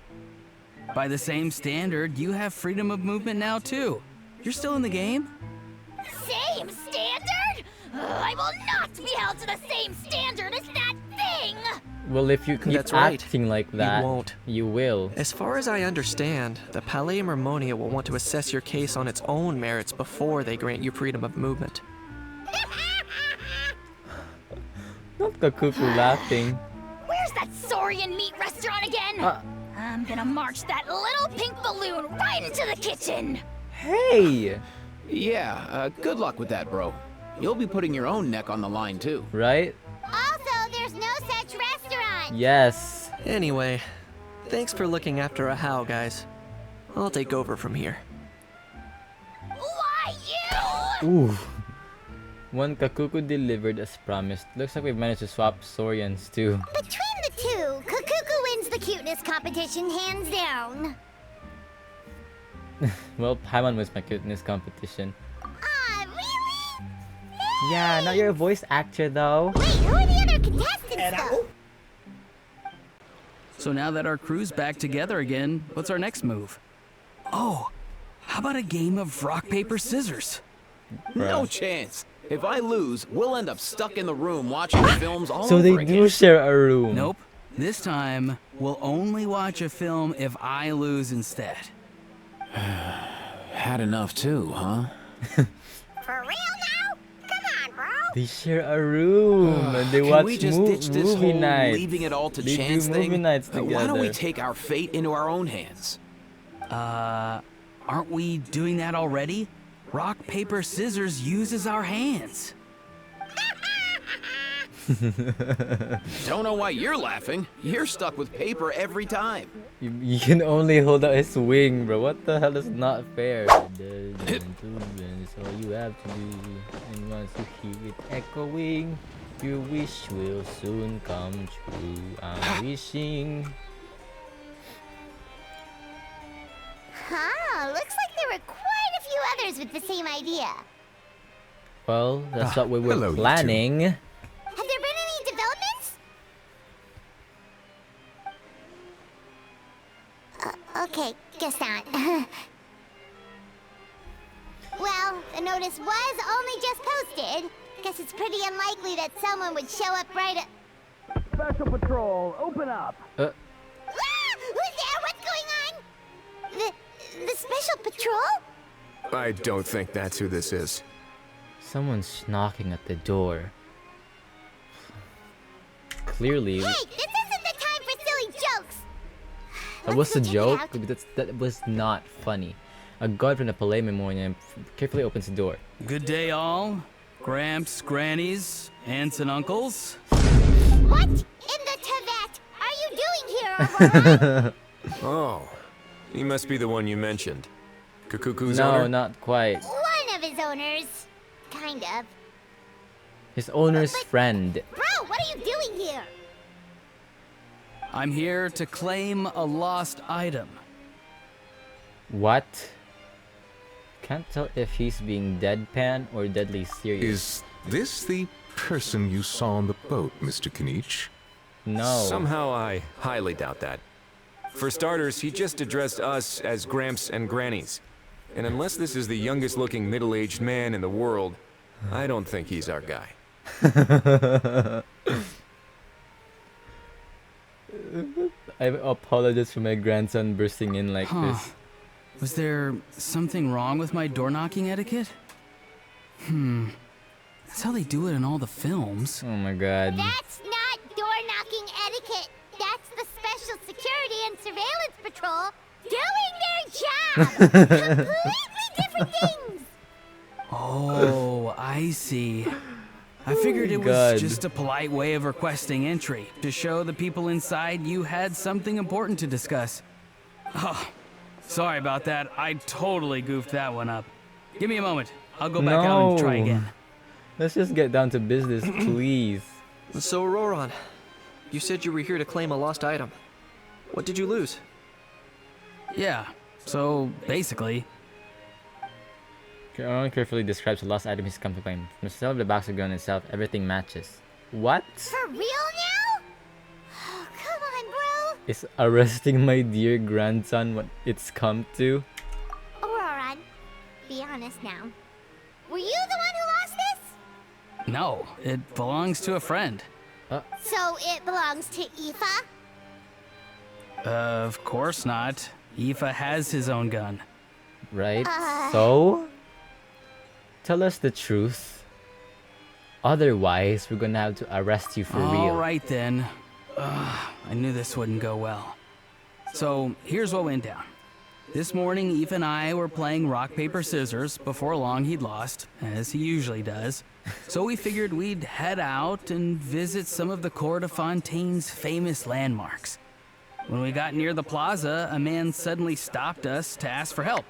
By the same standard, you have freedom of movement now too. You're still in the game? Same standard? I will not be held to the same standard as that thing! Well, if you keep That's right. acting like that, You won't. you will. As far as I understand, the Palais Mermonia will want to assess your case on its own merits before they grant you freedom of movement. Not Kakuku laughing. Where's that Saurian meat restaurant again? I'm gonna march that little pink balloon right into the kitchen! Hey! Yeah, good luck with that, bro. You'll be putting your own neck on the line, too. Right? Also, there's no such restaurant! Yes. Anyway, thanks for looking after a How, guys. I'll take over from here. Why you? Ooh. One Kakuku delivered as promised. Looks like we've managed to swap Saurians too. Between the two, Kukuku wins the cuteness competition hands down. Well, Paimon was my cuteness competition. Really? Yeah, not your voice actor though. Wait, who are the other contestants though? So now that our crew's back together again, what's our next move? Oh, how about a game of rock, paper, scissors? No chance. If I lose, we'll end up stuck in the room watching films all So over they again. do share a room. Nope. This time, we'll only watch a film if I lose instead. Had enough too, huh? For real now? Come on, bro. They share a room and they Can watch we just ditch this movie whole nights. leaving it all to They chance do thing? movie nights together. Why don't we take our fate into our own hands? Aren't we doing that already? Rock, paper, scissors uses our hands. Don't know why you're laughing. You're stuck with paper every time. You can only hold out his wing, bro. What the hell is not fair? All you have to do, and once you hear it echoing, your wish will soon come true. I'm wishing. Huh, looks like there were quite a few others with the same idea. Well, that's what we were hello, you two. planning. Have there been any developments? Okay, guess not. Well, the notice was only just posted. Guess it's pretty unlikely that someone would show up right at... Special Patrol, open up! Ah! Who's there? What's going on? The Special Patrol? I don't think that's who this is. Someone's knocking at the door. Clearly, Hey, this isn't the time for silly jokes! that was a Let's go check it joke. out. That was not funny. A guard from the Palais Memorial carefully opens the door. Good day, all. Gramps, grannies, aunts, and uncles. What in the Tibet are you doing here, Aurora? Oh, he must be the one you mentioned. Kukuku's No, owner? not quite. One of his owners. Kind of. His owner's friend. Bro, what are you doing here? I'm here to claim a lost item. What? Can't tell if he's being deadpan or deadly serious. Is this the person you saw on the boat, Mr. Kinich? No. Somehow I highly doubt that. For starters, he just addressed us as Gramps and Grannies. And unless this is the youngest looking middle-aged man in the world, I don't think he's our guy. I apologize for my grandson bursting in like this. Was there something wrong with my door knocking etiquette? That's how they do it in all the films. Oh my god. That's not door knocking etiquette. That's the Special Security and Surveillance Patrol doing their job. Completely different things. Oh, I see. I figured it was God. just a polite way of requesting entry to show the people inside you had something important to discuss. Oh, sorry about that. I totally goofed that one up. Give me a moment. I'll go back out and try again. Let's just get down to business, please. So, Roran, you said you were here to claim a lost item. What did you lose? Yeah, so basically, Aaron carefully describes the lost item he's come to claim. From the cell of the box of gun itself, everything matches. What? For real now? Oh, come on, bro. Is arresting my dear grandson what it's come to? Auroran, be honest now. Were you the one who lost this? no, it belongs to a friend. So it belongs to Aoife? Of course not. Aoife has his own gun. Right? So? Tell us the truth. Otherwise, we're gonna have to arrest you for real. All right then. I knew this wouldn't go well. So here's what went down. This morning, Eve and I were playing rock, paper, scissors. Before long, he'd lost, as he usually does. So we figured we'd head out and visit some of the Cour de Fontaine's famous landmarks. When we got near the plaza, a man suddenly stopped us to ask for help.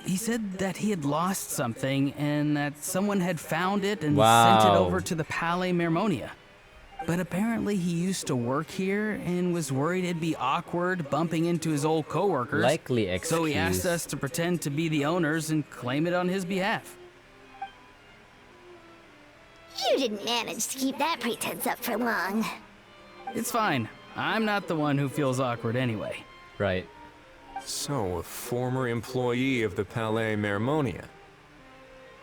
He said that he had lost something and that someone had found it and sent it over to the Palais Mermonia. But apparently he used to work here and was worried it'd be awkward bumping into his old coworkers. Likely excuse. So he asked us to pretend to be the owners and claim it on his behalf. You didn't manage to keep that pretense up for long. It's fine. I'm not the one who feels awkward anyway. Right. So, a former employee of the Palais Mermonia.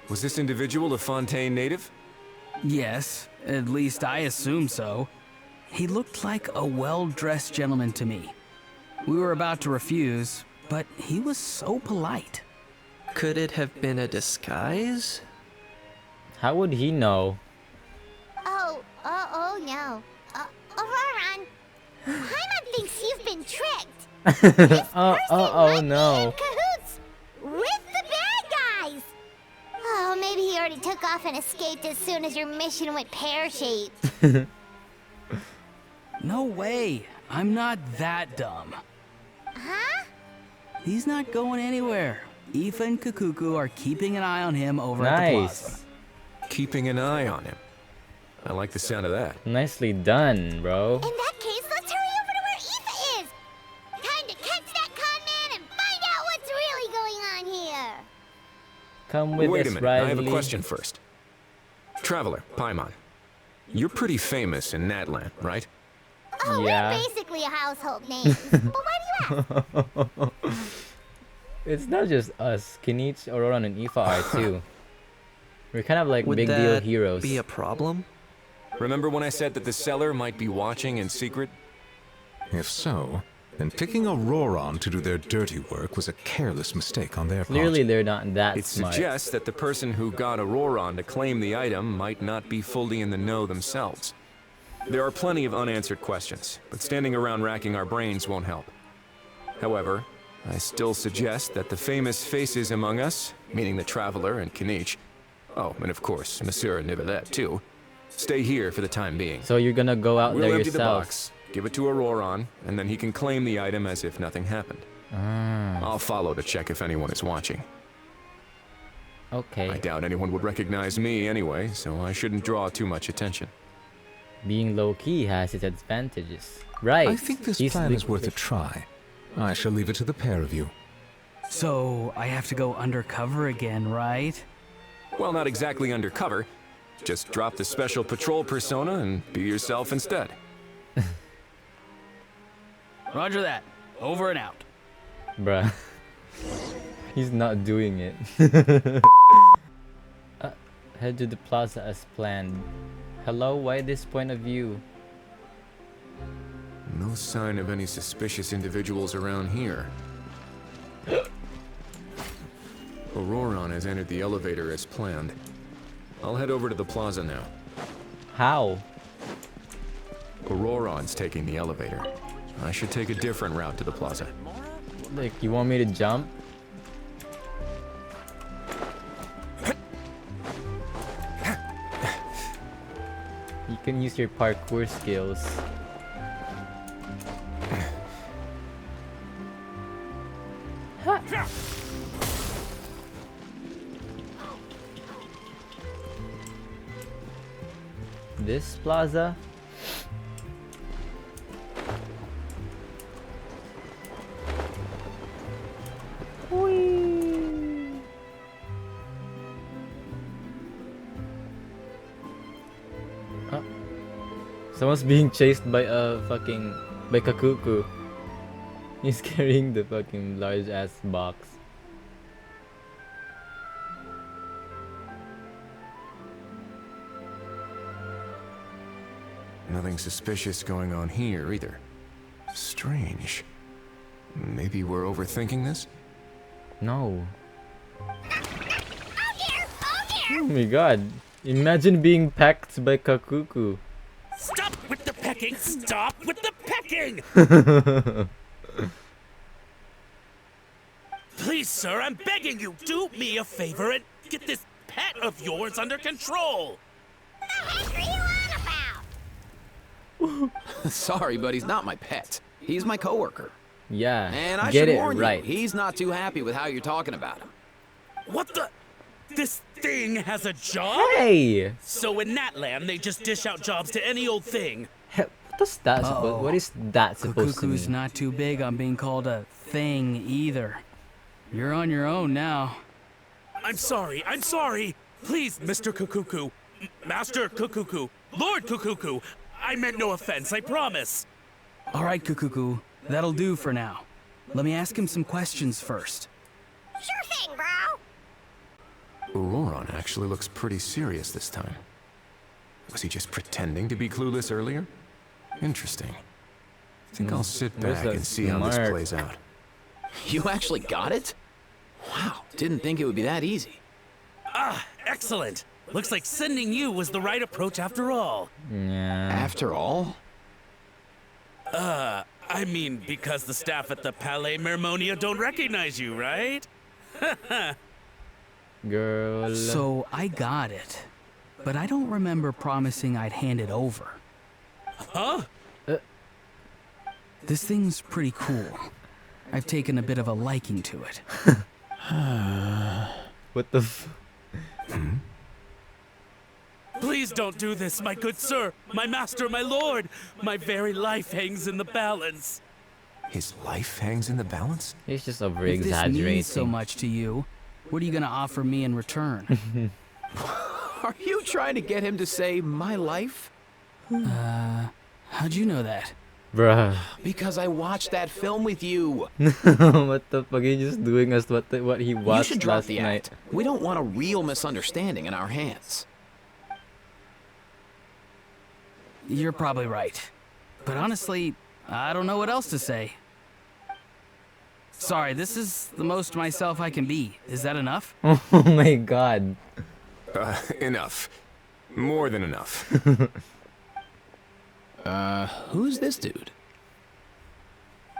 Was this individual a Fontaine native? Yes, at least I assume so. He looked like a well-dressed gentleman to me. We were about to refuse, but he was so polite. Could it have been a disguise? How would he know? Oh no. Auroron, Paimon thinks you've been tricked. Oh no. In cahoots with the bad guys. Oh, maybe he already took off and escaped as soon as your mission went pear-shaped. No way. I'm not that dumb. Huh? He's not going anywhere. Aoife and Kakuku are keeping an eye on him over at the plaza. Keeping an eye on him. I like the sound of that. Nicely done, bro. In that case, let's hurry over to where Aoife is. Time to catch that con man and find out what's really going on here. Come with Wait us, a minute, I have a Riley. question first. Traveler, Paimon. You're pretty famous in Natlan, right? Oh, Yeah. we're basically a household name. But why do you ask? It's not just us. Kinich, Auroran, and Aoife are too. We're kind of like Would big deal that heroes. be a problem? Remember when I said that the seller might be watching in secret? If so, then picking Auroran to do their dirty work was a careless mistake on their Clearly, they're not that It smart. suggests that the person who got Auroran to claim the item might not be fully in the know themselves. There are plenty of unanswered questions, but standing around racking our brains won't help. However, I still suggest that the famous faces among us, meaning the Traveler and Kinich, oh, and of course, Monsieur Nivelet too, stay here for the time being. So you're gonna go out We'll there empty the yourself. box, give it to Auroran, and then he can claim the item as if nothing happened. I'll follow to check if anyone is watching. Okay. I doubt anyone would recognize me anyway, so I shouldn't draw too much attention. Being low-key has its advantages. Right. I think this plan is worth a try. I shall leave it to the pair of you. So, I have to go undercover again, right? Well, not exactly undercover. Just drop the special patrol persona and be yourself instead. Roger that. Over and out. Bruh. He's not doing it. Head to the plaza as planned. Hello, why this point of view? No sign of any suspicious individuals around here. Auroran has entered the elevator as planned. I'll head over to the plaza now. How? Auroran's taking the elevator. I should take a different route to the plaza. Like, you want me to jump? You can use your parkour skills. This plaza? Someone's being chased by a fucking... by Kakuku. He's carrying the fucking large ass box. Nothing suspicious going on here either. Strange. Maybe we're overthinking this? No. Oh my god. Imagine being packed by Kakuku. Stop with the pecking! Stop with the pecking! Please, sir, I'm begging you, do me a favor and get this pet of yours under control! Sorry, but he's not my pet. He's my coworker. Yeah, And I get should it warn right. you, he's not too happy with how you're talking about him. What the? This thing has a job? Hey! So in Natlan, they just dish out jobs to any old thing. What does that Uh-oh. what is that supposed to Kukuku's mean? not too big on being called a thing either. You're on your own now. I'm sorry. Please, Mr. Kukuku. Master Kukuku. Lord Kukuku. I meant no offense, I promise. All right, Kukuku. That'll do for now. Let me ask him some questions first. Sure thing, bro. Auroron actually looks pretty serious this time. Was he just pretending to be clueless earlier? Interesting. I think I'll sit back and see how this plays out. You actually got it? Wow, didn't think it would be that easy. Ah, excellent. Looks like sending you was the right approach after all. Yeah. After all? I mean, because the staff at the Palais Mermonia don't recognize you, right? Girl. So I got it, but I don't remember promising I'd hand it over. Huh? This thing's pretty cool. I've taken a bit of a liking to it. What the f... Please don't do this, my good sir, my master, my lord. My very life hangs in the balance. His life hangs in the balance? He's just If this over-exaggerating. means so much to you, what are you gonna offer me in return? Are you trying to get him to say my life? How'd you know that? Bruh. Because I watched that film with you. What the fuck? He's just doing us what he You watched should drop last the night. act. We don't want a real misunderstanding in our hands. You're probably right. But honestly, I don't know what else to say. Sorry, this is the most myself I can be. Is that enough? Oh my god. Enough. More than enough. Who's this dude?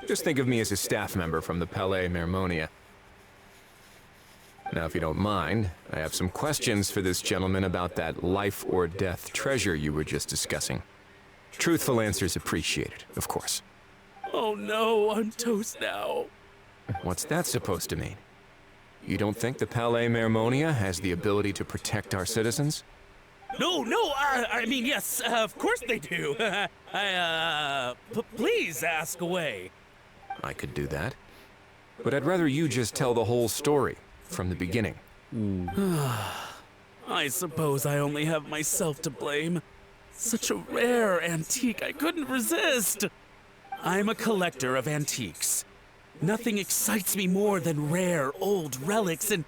Just think of me as a staff member from the Palais Mermonia. Now, if you don't mind, I have some questions for this gentleman about that life or death treasure you were just discussing. Truthful answers appreciated, of course. Oh no, I'm toast now. What's that supposed to mean? You don't think the Palais Mermonia has the ability to protect our citizens? No, I mean, yes, of course they do. Please ask away. I could do that. But I'd rather you just tell the whole story, from the beginning. I suppose I only have myself to blame. Such a rare antique, I couldn't resist. I'm a collector of antiques. Nothing excites me more than rare old relics, and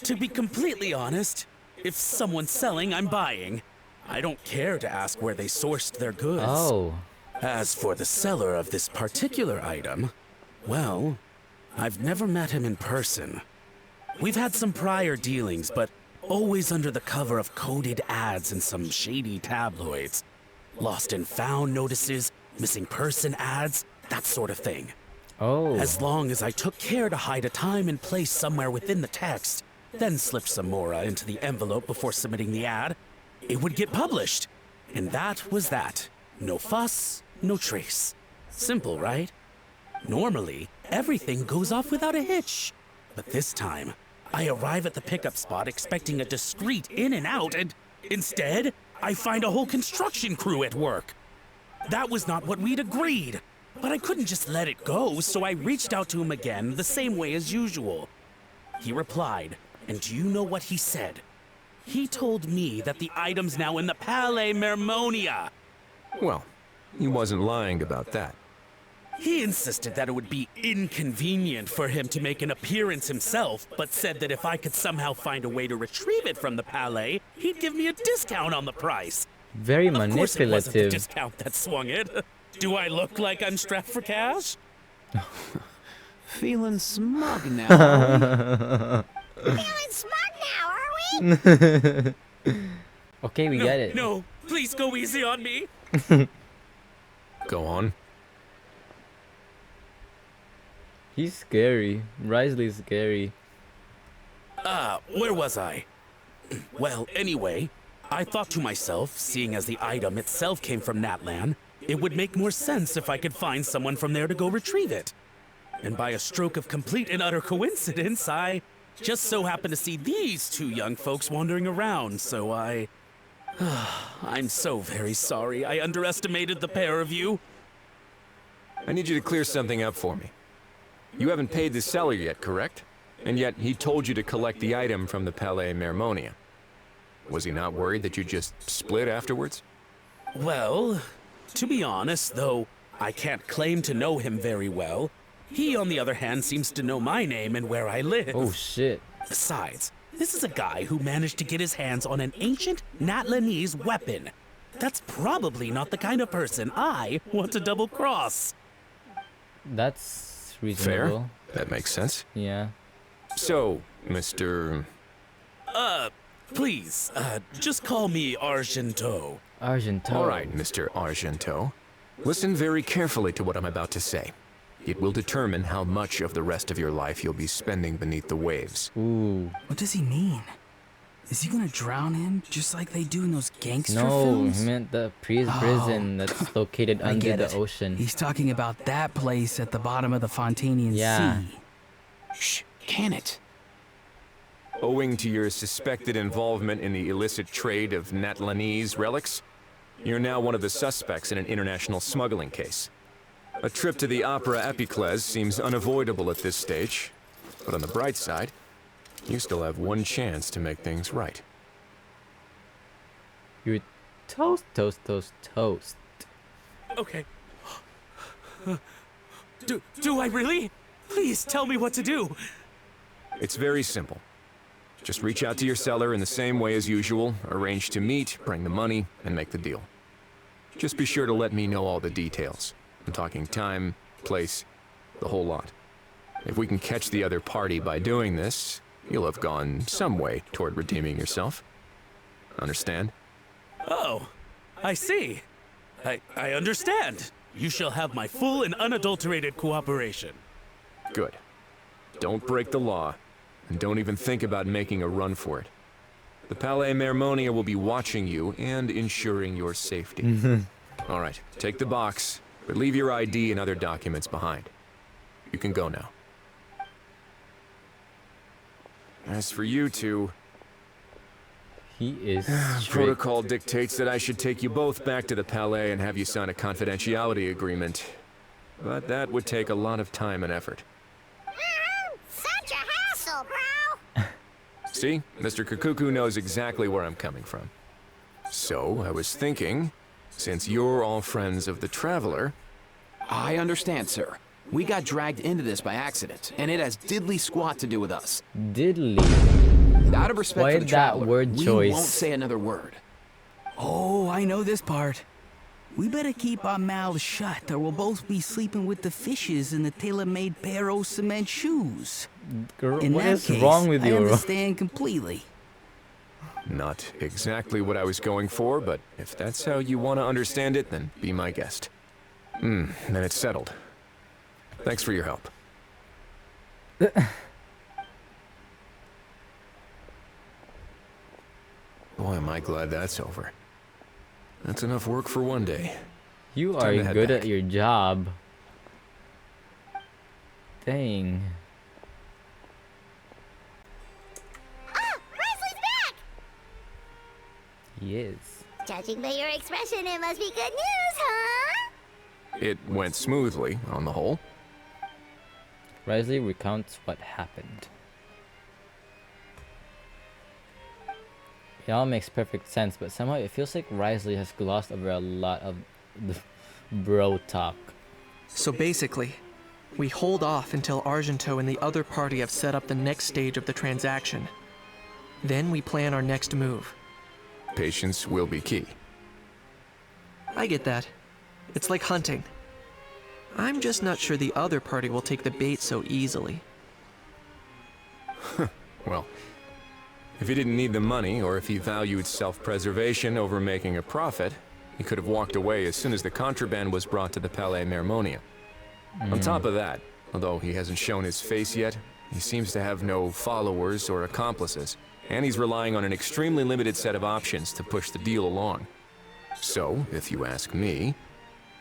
to be completely honest, if someone's selling, I'm buying. I don't care to ask where they sourced their goods. Oh. As for the seller of this particular item, well, I've never met him in person. We've had some prior dealings, but always under the cover of coded ads in some shady tabloids. Lost and found notices, missing person ads, that sort of thing. Oh. As long as I took care to hide a time and place somewhere within the text, then slipped some more into the envelope before submitting the ad, it would get published. And that was that. No fuss, no trace. Simple, right? Normally, everything goes off without a hitch. But this time, I arrive at the pickup spot expecting a discreet in and out, and instead, I find a whole construction crew at work. That was not what we'd agreed. But I couldn't just let it go, so I reached out to him again the same way as usual. He replied, and do you know what he said? He told me that the item's now in the Palais Mermonia. Well, he wasn't lying about that. He insisted that it would be inconvenient for him to make an appearance himself, but said that if I could somehow find a way to retrieve it from the Palais, he'd give me a discount on the price. Very Of course it wasn't the manipulative. discount that swung it. Do I look like I'm strapped for cash? Feeling smug now, are Feeling smug now, are we? Okay, we get it. No, please go easy on me. Go on. He's scary. Risley's scary. Where was I? Well, anyway, I thought to myself, seeing as the item itself came from Natlan, it would make more sense if I could find someone from there to go retrieve it. And by a stroke of complete and utter coincidence, I just so happened to see these two young folks wandering around, so I'm so very sorry I underestimated the pair of you. I need you to clear something up for me. You haven't paid the seller yet, correct? And yet he told you to collect the item from the Palais Mermonia. Was he not worried that you just split afterwards? Well, to be honest, though I can't claim to know him very well, He, on the other hand, seems to know my name and where I live. Oh shit. Besides, this is a guy who managed to get his hands on an ancient Natlanese weapon. That's probably not the kind of person I want to double-cross. That's reasonable. Fair. That makes sense. Yeah. So, Mr. Please, just call me Argento. Argento. All right, Mr. Argento. Listen very carefully to what I'm about to say. It will determine how much of the rest of your life you'll be spending beneath the waves. Ooh. What does he mean? Is he gonna drown him just like they do in those gangster No, films? he meant the prison that's located I under get the it. ocean. He's talking about that place at the bottom of the Fontanian Yeah. Sea. Shh, can it? Owing to your suspected involvement in the illicit trade of Natlanese relics, you're now one of the suspects in an international smuggling case. A trip to the Opera Epicles seems unavoidable at this stage, but on the bright side, you still have one chance to make things right. You're toast, toast, toast, toast. Okay. Do I really? Please tell me what to do. It's very simple. Just reach out to your seller in the same way as usual, arrange to meet, bring the money, and make the deal. Just be sure to let me know all the details. I'm talking time, place, the whole lot. If we can catch the other party by doing this, you'll have gone some way toward redeeming yourself. Understand? Oh, I see. I understand. You shall have my full and unadulterated cooperation. Good. Don't break the law, and don't even think about making a run for it. The Palais Mermonia will be watching you and ensuring your safety. All right, take the box, but leave your ID and other documents behind. You can go now. As for you two, He is strict. protocol dictates that I should take you both back to the Palais and have you sign a confidentiality agreement. But that would take a lot of time and effort. Such a hassle, bro. See, Mr. Kakuku knows exactly where I'm coming from. So, I was thinking, since you're all friends of the Traveler... I understand, sir. We got dragged into this by accident, and it has diddly squat to do with us. Diddly. Out of respect Why for the that Traveler, word we choice? won't say another word. Oh, I know this part. We better keep our mouths shut, or we'll both be sleeping with the fishes in the tailor-made pair of cement shoes. Girl, In what that is case, wrong with I you? understand completely. Not exactly what I was going for, but if that's how you want to understand it, then be my guest. Then it's settled. Thanks for your help. Boy, am I glad that's over. That's enough work for one day. You Time are to head good back. at your job. Dang. Ah, Presley's back! He is. Judging by your expression, it must be good news, huh? It went smoothly, on the whole. Risley recounts what happened. It all makes perfect sense, but somehow it feels like Risley has glossed over a lot of the bro talk. So basically, we hold off until Argento and the other party have set up the next stage of the transaction. Then we plan our next move. Patience will be key. I get that. It's like hunting. I'm just not sure the other party will take the bait so easily. Well, if he didn't need the money, or if he valued self-preservation over making a profit, he could have walked away as soon as the contraband was brought to the Palais Mermonia. On top of that, although he hasn't shown his face yet, he seems to have no followers or accomplices, and he's relying on an extremely limited set of options to push the deal along. So, if you ask me,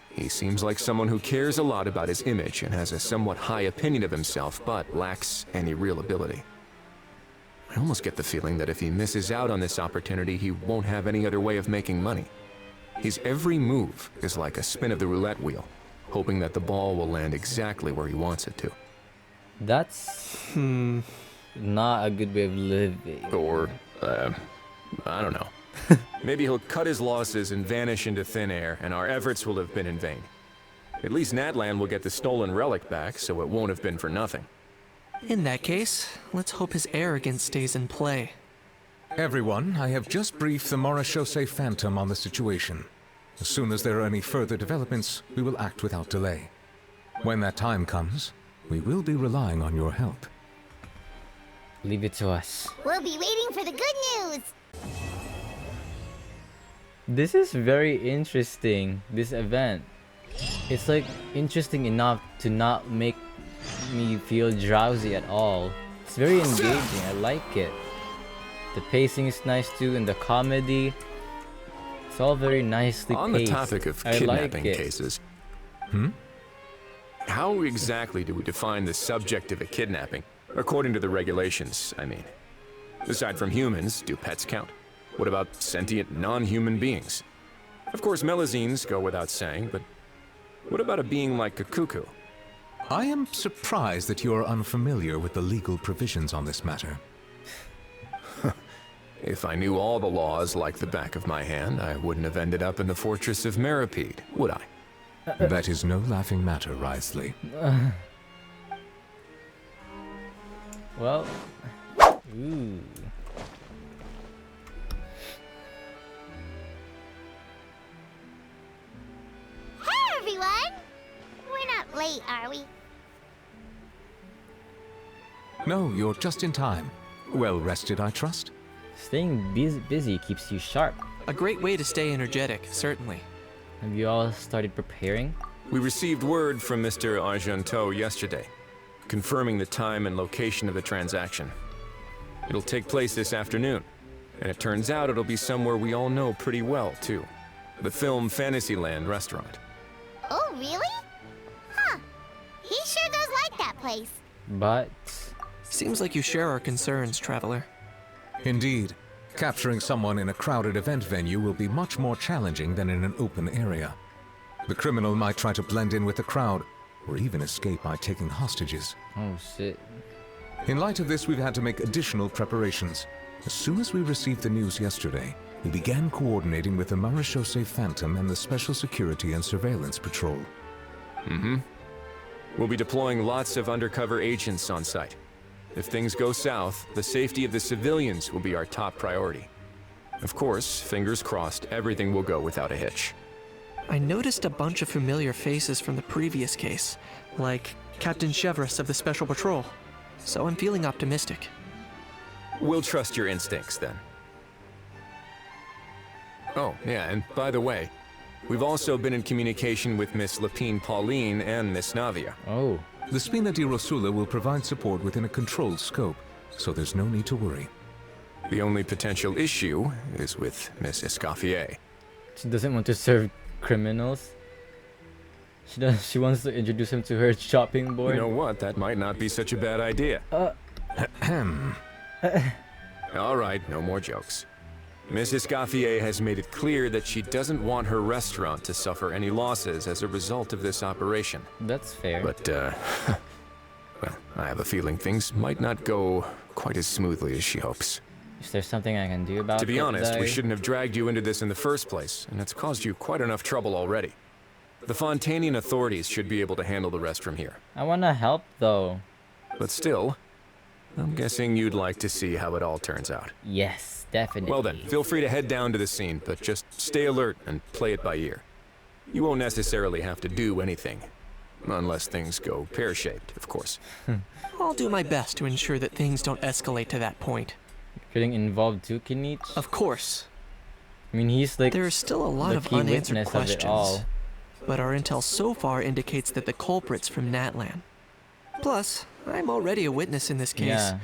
he seems like someone who cares a lot about his image and has a somewhat high opinion of himself, but lacks any real ability. I almost get the feeling that if he misses out on this opportunity, he won't have any other way of making money. His every move is like a spin of the roulette wheel, hoping that the ball will land exactly where he wants it to. That's not a good way of living. Or, I don't know. Maybe he'll cut his losses and vanish into thin air, and our efforts will have been in vain. At least Natlan will get the stolen relic back, so it won't have been for nothing. In that case, let's hope his arrogance stays in play. Everyone, I have just briefed the Morishose Phantom on the situation. As soon as there are any further developments, we will act without delay. When that time comes, we will be relying on your help. Leave it to us. We'll be waiting for the good news. This is very interesting, this event. It's like interesting enough to not make me feel drowsy at all. It's very engaging, I like it. The pacing is nice too, and the comedy. It's all very nicely paced. On the topic of kidnapping cases, how exactly do we define the subject of a kidnapping? According to the regulations, I mean. Aside from humans, do pets count? What about sentient non-human beings? Of course, Melazines go without saying, but what about a being like Kakuku? I am surprised that you are unfamiliar with the legal provisions on this matter. If I knew all the laws like the back of my hand, I wouldn't have ended up in the fortress of Meripede, would I? That is no laughing matter, Wriothesley. Well, ooh. Hey everyone! We're not late, are we? No, you're just in time. Well rested, I trust? Staying busy keeps you sharp. A great way to stay energetic, certainly. Have you all started preparing? We received word from Mr. Argento yesterday, confirming the time and location of the transaction. It'll take place this afternoon, and it turns out it'll be somewhere we all know pretty well, too. The Film Fantasyland restaurant. Oh, really? Huh. He sure does like that place. But... Seems like you share our concerns, Traveler. Indeed. Capturing someone in a crowded event venue will be much more challenging than in an open area. The criminal might try to blend in with the crowd, or even escape by taking hostages. Oh shit. In light of this, we've had to make additional preparations. As soon as we received the news yesterday, we began coordinating with the Morishose Phantom and the Special Security and Surveillance Patrol. We'll be deploying lots of undercover agents on site. If things go south, the safety of the civilians will be our top priority. Of course, fingers crossed, everything will go without a hitch. I noticed a bunch of familiar faces from the previous case, like Captain Chevrolet of the Special Patrol. So I'm feeling optimistic. We'll trust your instincts, then. Oh, yeah, and by the way, we've also been in communication with Miss Lapine Pauline and Miss Navia. Oh. The Spina di Rosula will provide support within a controlled scope, so there's no need to worry. The only potential issue is with Miss Escoffier. She doesn't want to serve criminals. She wants to introduce him to her chopping board. You know what? That might not be such a bad idea. All right, no more jokes. Miss Escoffier has made it clear that she doesn't want her restaurant to suffer any losses as a result of this operation. That's fair. But, well, I have a feeling things might not go quite as smoothly as she hopes. Is there something I can do about it? To be honest, we shouldn't have dragged you into this in the first place, and it's caused you quite enough trouble already. The Fontanian authorities should be able to handle the rest from here. I want to help, though. But still, I'm guessing you'd like to see how it all turns out. Yes. Definitely. Well then, feel free to head down to the scene, but just stay alert and play it by ear. You won't necessarily have to do anything, unless things go pear-shaped, of course. I'll do my best to ensure that things don't escalate to that point. Getting involved too, Kinich? Of course. I mean, he's like There's still a lot of unanswered questions, but our intel so far indicates that the culprit's from Natlan. Plus, I'm already a witness in this case. Yeah.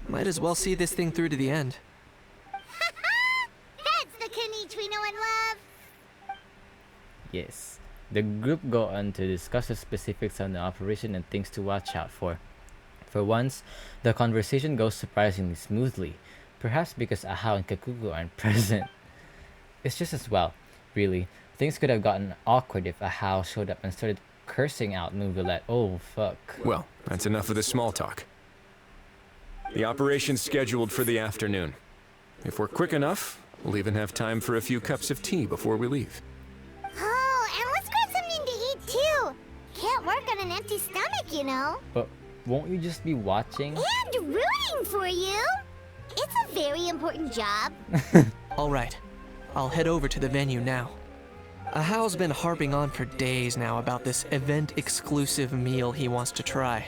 Might as well see this thing through to the end. That's the Kinich we know and love. Yes. The group go on to discuss the specifics on the operation and things to watch out for. For once, the conversation goes surprisingly smoothly, perhaps because Ahau and Kakuku aren't present. It's just as well, really. Things could have gotten awkward if Ahau showed up and started cursing out Nuvilet. Oh, fuck. Well, that's enough of the small talk. The operation's scheduled for the afternoon. If we're quick enough, we'll even have time for a few cups of tea before we leave. Oh, and let's grab something to eat too. an empty stomach, you know. But won't you just be watching? And rooting for you. It's a very important job. Alright, I'll head over to the venue now. Ahao's been harping on for days now about this event-exclusive meal he wants to try.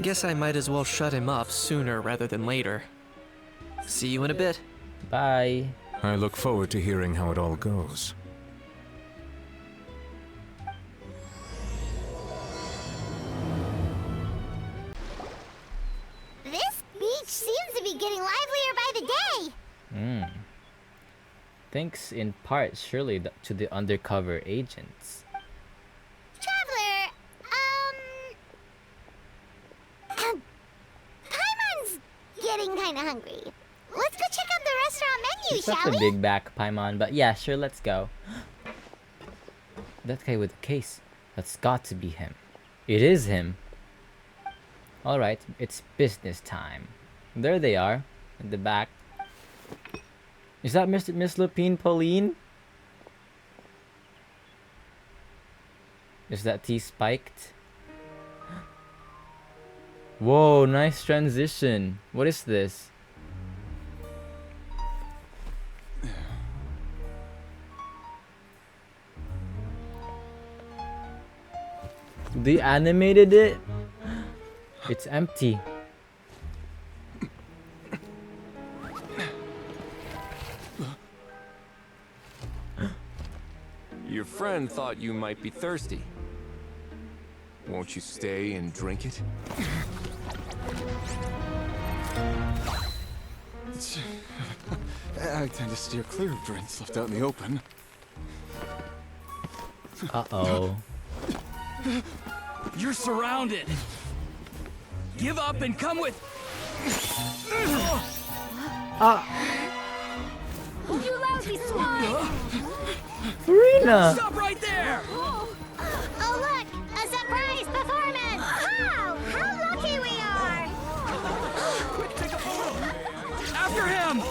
Guess I might as well shut him up sooner rather than later. See you in a bit. Bye. I look forward to hearing how it all goes. This beach seems to be getting livelier by the day. Thanks in part, surely, to the undercover agents. Traveler, Paimon's getting kinda hungry. Let's go check out the restaurant menu, He's such shall a we? big back, Paimon, but yeah, sure, let's go. That guy with the case. That's got to be him. It is him. Alright, it's business time. There they are, in the back. Is that Miss Lupine Pauline? Is that T spiked? Whoa, nice transition. What is this? They animated it? It's empty. Your friend thought you might be thirsty. Won't you stay and drink it? I tend to steer clear of drinks left out in the open. Uh-oh. You're surrounded. Give up and come with. You lousy swine! Farina! Stop right there! Oh look! A surprise performance! Wow! How lucky we are! After him!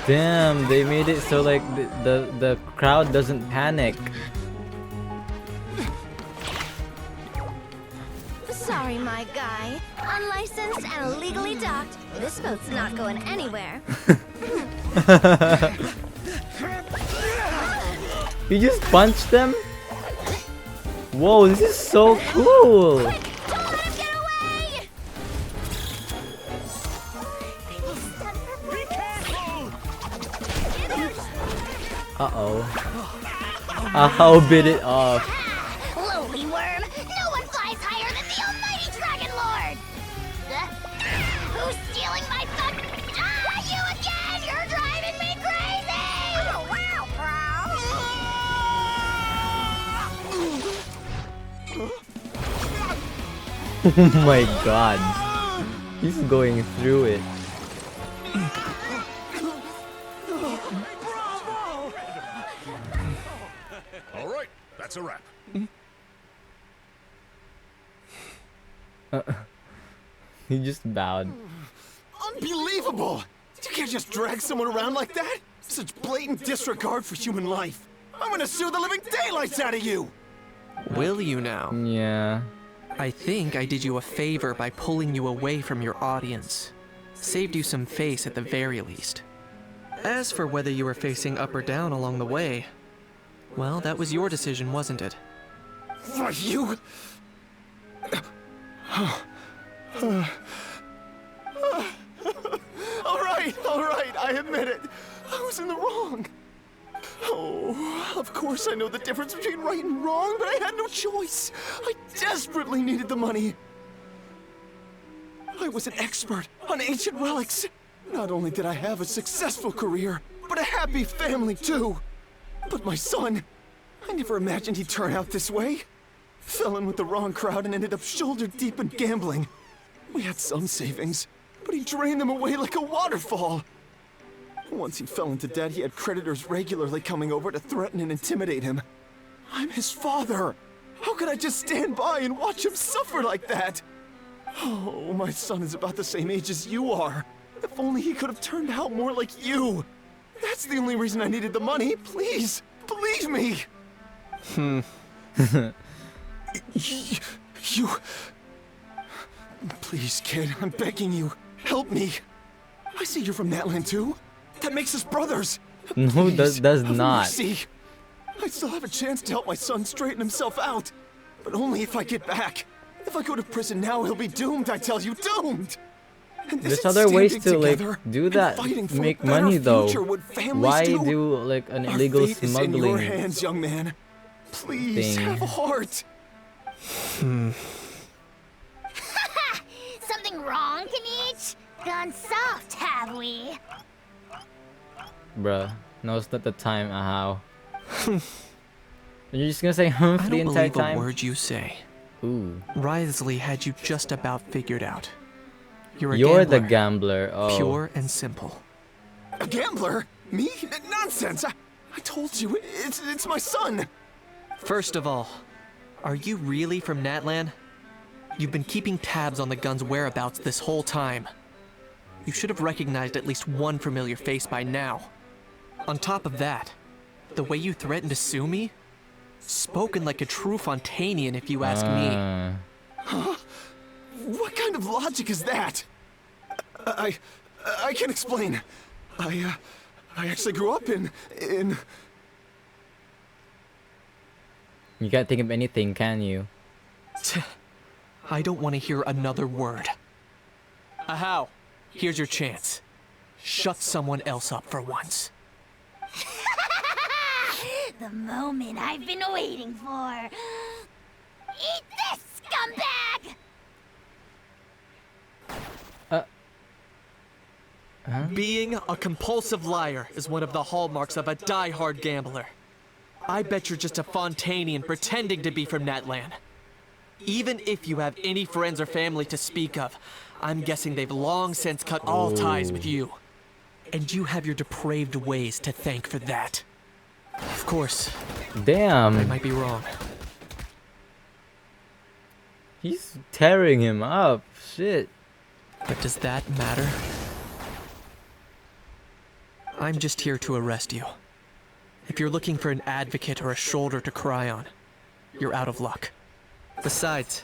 Damn, they made it so like the crowd doesn't panic. Sorry, my guy. Unlicensed and illegally docked. This boat's not going anywhere. You just punched them? Whoa, this is so cool! Uh-oh. How bit it off. Lowly worm! No one flies higher than the almighty Dragon Lord! Who's stealing my thunder? Ah, you again! You're driving me crazy! Oh, wow, Oh my god. He's going through it. All right, that's a wrap. He just bowed. Unbelievable! You can't just drag someone around like that! Such blatant disregard for human life! I'm gonna sue the living daylights out of you! Will you now? Yeah. I think I did you a favor by pulling you away from your audience. Saved you some face at the very least. As for whether you were facing up or down along the way, well, that was your decision, wasn't it? Why, you... All right, I admit it. I was in the wrong. Oh, of course I know the difference between right and wrong, but I had no choice. I desperately needed the money. I was an expert on ancient relics. Not only did I have a successful career, but a happy family too. But my son, I never imagined he'd turn out this way. Fell in with the wrong crowd and ended up shoulder deep in gambling. We had some savings, but he drained them away like a waterfall. Once he fell into debt, he had creditors regularly coming over to threaten and intimidate him. I'm his father. How could I just stand by and watch him suffer like that? Oh, my son is about the same age as you are. If only he could have turned out more like you. That's the only reason I needed the money. Please, believe me. You... Please, kid, I'm begging you. Help me. I see you're from Natland too. That makes us brothers. No, Please, does have not. mercy. I still have a chance to help my son straighten himself out. But only if I get back. If I go to prison now, he'll be doomed, I tell you, doomed! And this There's other ways standing to like together do and that, fighting for a make better money though. future what families Why do? do like an Our illegal fate is in your smuggling hands, young man. Please, thing? have a heart. Something wrong, Kanich? Gone soft, have we? Bruh, no, it's not the time, how? You're just gonna say I humph don't the entire believe time? a word you say. Ooh. Wriothesley had you just about figured out. You're a You're gambler. the gambler. Oh. Pure and simple. A gambler? Me? Nonsense! I told you, it's my son! First of all, are you really from Natlan? You've been keeping tabs on the gun's whereabouts this whole time. You should have recognized at least one familiar face by now. On top of that, the way you threatened to sue me? Spoken like a true Fontanian, if you ask me. Huh? What kind of logic is that? I can explain. I actually grew up in... You can't think of anything, can you? I don't want to hear another word. Ahau, here's your chance. Shut someone else up for once. The moment I've been waiting for. Eat this, scumbag! Being a compulsive liar is one of the hallmarks of a die-hard gambler. I bet you're just a Fontanian pretending to be from Natlan. Even if you have any friends or family to speak of, I'm guessing they've long since cut all ties with you. And you have your depraved ways to thank for that. Of course. Damn. I might be wrong. He's tearing him up. Shit. But does that matter? I'm just here to arrest you. If you're looking for an advocate or a shoulder to cry on, you're out of luck. Besides,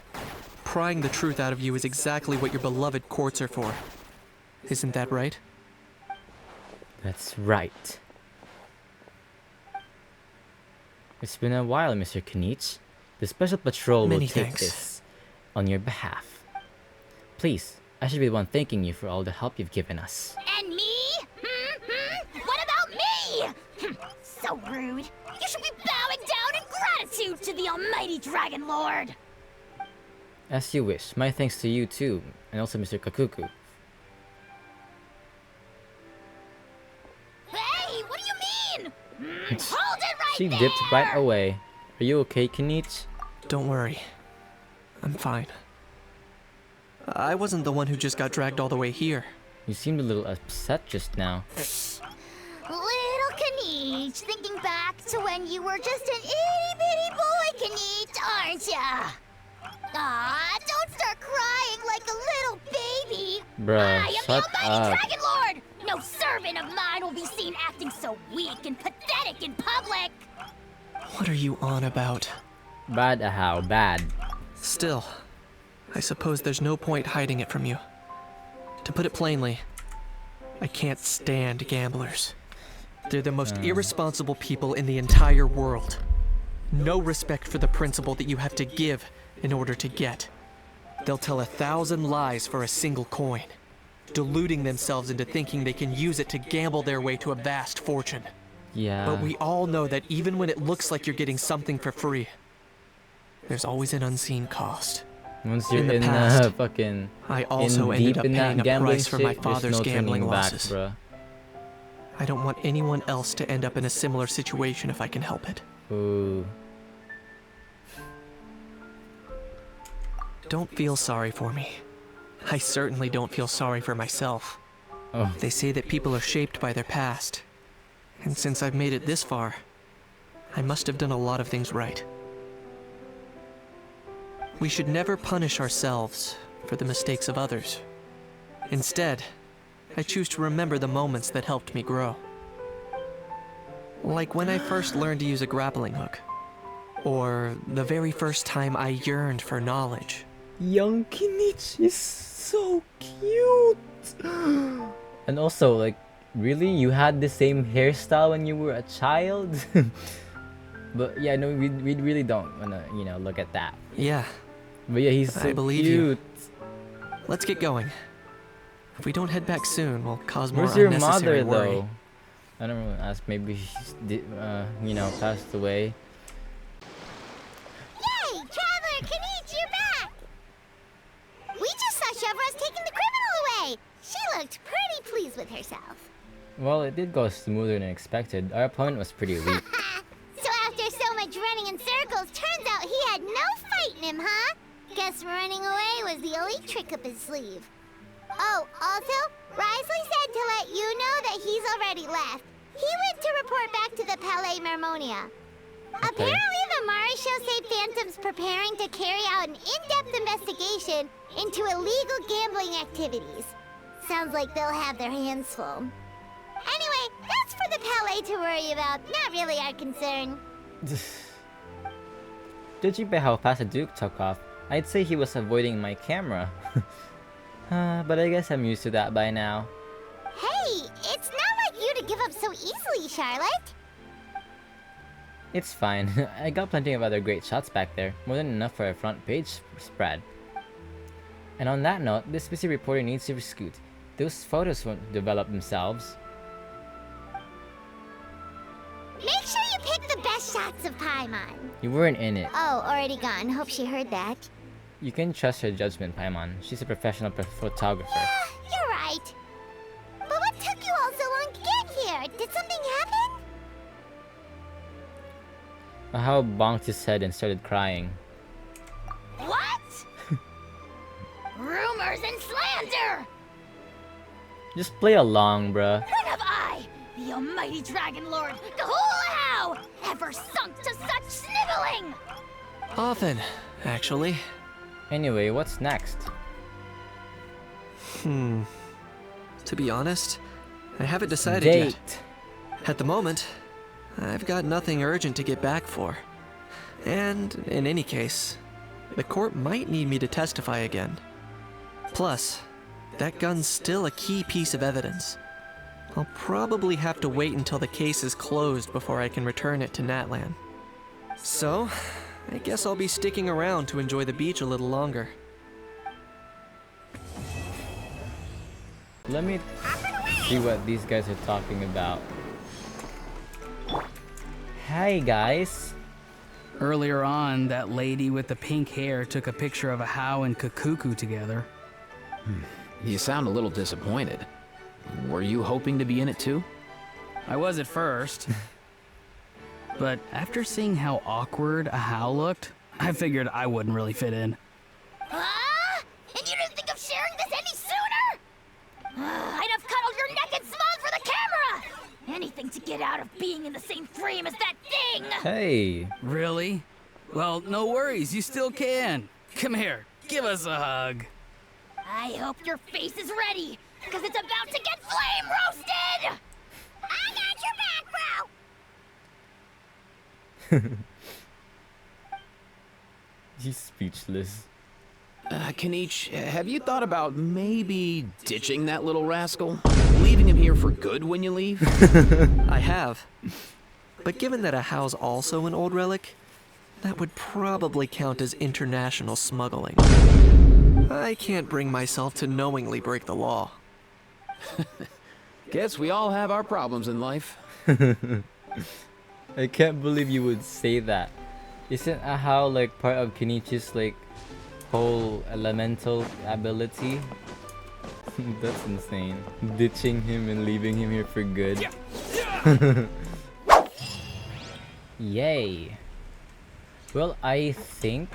prying the truth out of you is exactly what your beloved courts are for. Isn't that right? That's right. It's been a while, Mr. Kanich. The special patrol will Many take thanks. this on your behalf. Please, I should be the one thanking you for all the help you've given us. And me? What about me? So rude. You should be bowing down in gratitude to the almighty Dragon Lord. As you wish. My thanks to you too, and also Mr. Kakuku. Hey, what do you mean? Hold it right She there! dipped right away. Are you okay, Kanich? Don't worry. I'm fine. I wasn't the one who just got dragged all the way here. You seemed a little upset just now. Little Kanich, thinking back to when you were just an itty-bitty boy, Kanich, aren't ya? Aw, don't start crying like a little baby. Bruh, I am the shut almighty up. Dragon Lord. No servant of mine will be seen acting so weak and pathetic in public. What are you on about? Bad, how bad. Still, I suppose there's no point hiding it from you. To put it plainly, I can't stand gamblers. They're the most irresponsible people in the entire world. No respect for the principle that you have to give in order to get. They'll tell 1,000 lies for a single coin, deluding themselves into thinking they can use it to gamble their way to a vast fortune. Yeah. But we all know that even when it looks like you're getting something for free, there's always an unseen cost. Once you're in the in past, fucking I also in ended deep up in paying that a gambling price for shit, my there's father's no gambling turning back, losses. bruh. I don't want anyone else to end up in a similar situation if I can help it. Ooh. Don't feel sorry for me. I certainly don't feel sorry for myself. Oh. They say that people are shaped by their past. And since I've made it this far, I must have done a lot of things right. We should never punish ourselves for the mistakes of others. Instead, I choose to remember the moments that helped me grow. Like when I first learned to use a grappling hook. Or the very first time I yearned for knowledge. Young Kenichi is so cute. And also, like, really, you had the same hairstyle when you were a child? But yeah, no, we really don't wanna, you know, look at that. Yeah. But yeah, he's so I believe cute. you. Let's get going. If we don't head back soon, we'll cause more Where's your unnecessary mother, worry. though? I don't know. Ask. Maybe she's, you know, passed away. Yay! Traveler Kenichi, you're back! We just saw Chevro's taking the criminal away! She looked pretty pleased with herself. Well, it did go smoother than expected. Our opponent was pretty weak. So after so much running in circles, turns out he had no fight in him, huh? Guess running away was the only trick up his sleeve. Oh, also, Risley said to let you know that he's already left. He went to report back to the Palais Mermonia. Apparently, the Mari show say Phantom's preparing to carry out an in-depth investigation into illegal gambling activities. Sounds like they'll have their hands full. Anyway, that's for the Palais to worry about, not really our concern. Judging by how fast the Duke took off, I'd say he was avoiding my camera. But I guess I'm used to that by now. Hey, it's not like you to give up so easily, Charlotte. It's fine. I got plenty of other great shots back there, more than enough for a front page spread. And on that note, this busy reporter needs to scoot. Those photos won't develop themselves. Make sure you pick the best shots of Paimon. You weren't in it. Oh, already gone. Hope she heard that. You can trust her judgment, Paimon. She's a professional photographer. Yeah, you're right. But what took you all so long to get here? Did something happen? How bonked his head and started crying. What? Rumors and slander! Just play along, bruh. When have I, the almighty Dragon Lord, Kahulahau, ever sunk to such sniveling? Often, actually. Anyway, what's next? To be honest, I haven't decided Date. yet. At the moment, I've got nothing urgent to get back for. And, in any case, the court might need me to testify again. Plus, that gun's still a key piece of evidence. I'll probably have to wait until the case is closed before I can return it to Natlan. So, I guess I'll be sticking around to enjoy the beach a little longer. Let me see what these guys are talking about. Hi, guys. Earlier on, that lady with the pink hair took a picture of a Hao and Kakuku together. You sound a little disappointed. Were you hoping to be in it too? I was at first. But after seeing how awkward a Hao looked, I figured I wouldn't really fit in. Huh? And you didn't think of sharing this any sooner? I'd have cuddled your neck and smiled for the camera! Anything to get out of being in the same frame as that thing! Hey. Really? Well, no worries, you still can. Come here, give us a hug. I hope your face is ready, because it's about to get flame roasted! I got your back, bro! He's speechless. Kenichi, have you thought about maybe ditching that little rascal? Leaving him here for good when you leave? I have. But given that a Hao's also an old relic, that would probably count as international smuggling. I can't bring myself to knowingly break the law. Guess we all have our problems in life. I can't believe you would say that. Isn't a Hao like part of Kenichi's like whole elemental ability? That's insane. Ditching him and leaving him here for good. Yay. Well, I think...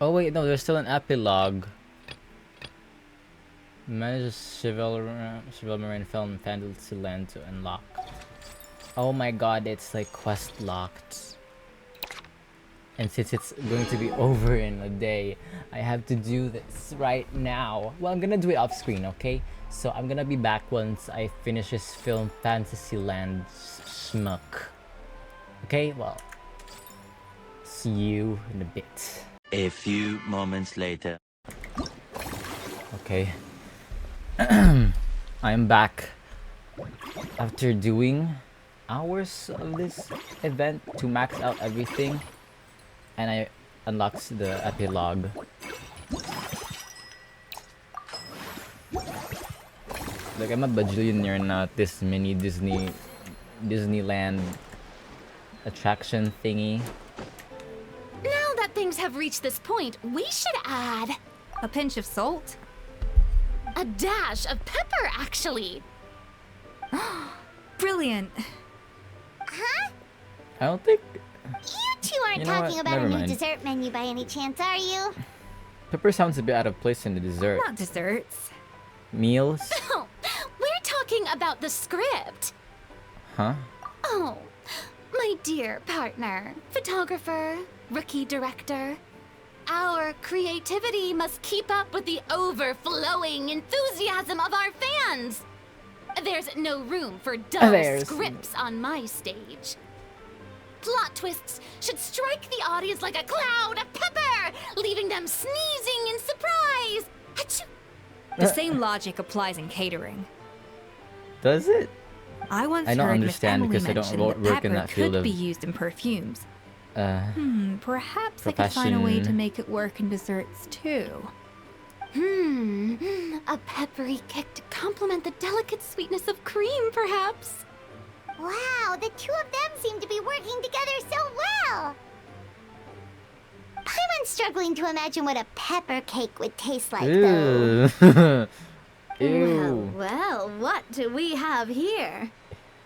Oh wait, no, there's still an epilogue. Manage Chivalry Film Fantasy Land to unlock. Oh my god, it's like quest locked. And since it's going to be over in a day, I have to do this right now. Well, I'm gonna do it off screen, okay? So I'm gonna be back once I finish this Film Fantasy Land schmuck. Okay, well, see you in a bit. A few moments later. Okay. I'm back after doing hours of this event to max out everything, and I unlocked the epilogue. Like, I'm a bajillionaire now at this mini Disneyland attraction thingy. Now that things have reached this point, we should add a pinch of salt. A dash of pepper, actually. Brilliant. Huh? I don't think You two aren't You know talking what? about a Never new mind. dessert menu by any chance, are you? pepper sounds a bit out of place in the dessert. Not desserts. Meals? Oh, we're talking about the script. Huh? Oh, my dear partner, photographer, rookie director. Our creativity must keep up with the overflowing enthusiasm of our fans. There's no room for dull scripts on my stage. Plot twists should strike the audience like a cloud of pepper, leaving them sneezing in surprise. Achoo! The same logic applies in catering. Does it? I once I don't heard Miss understand Emily because I don't mention work that in pepper that field could of be used in perfumes. Perhaps I could profession. find a way to make it work in desserts too. A peppery kick to complement the delicate sweetness of cream, perhaps. Wow, the two of them seem to be working together so well. I'm struggling to imagine what a pepper cake would taste like, though. Ew. Well, well, what do we have here?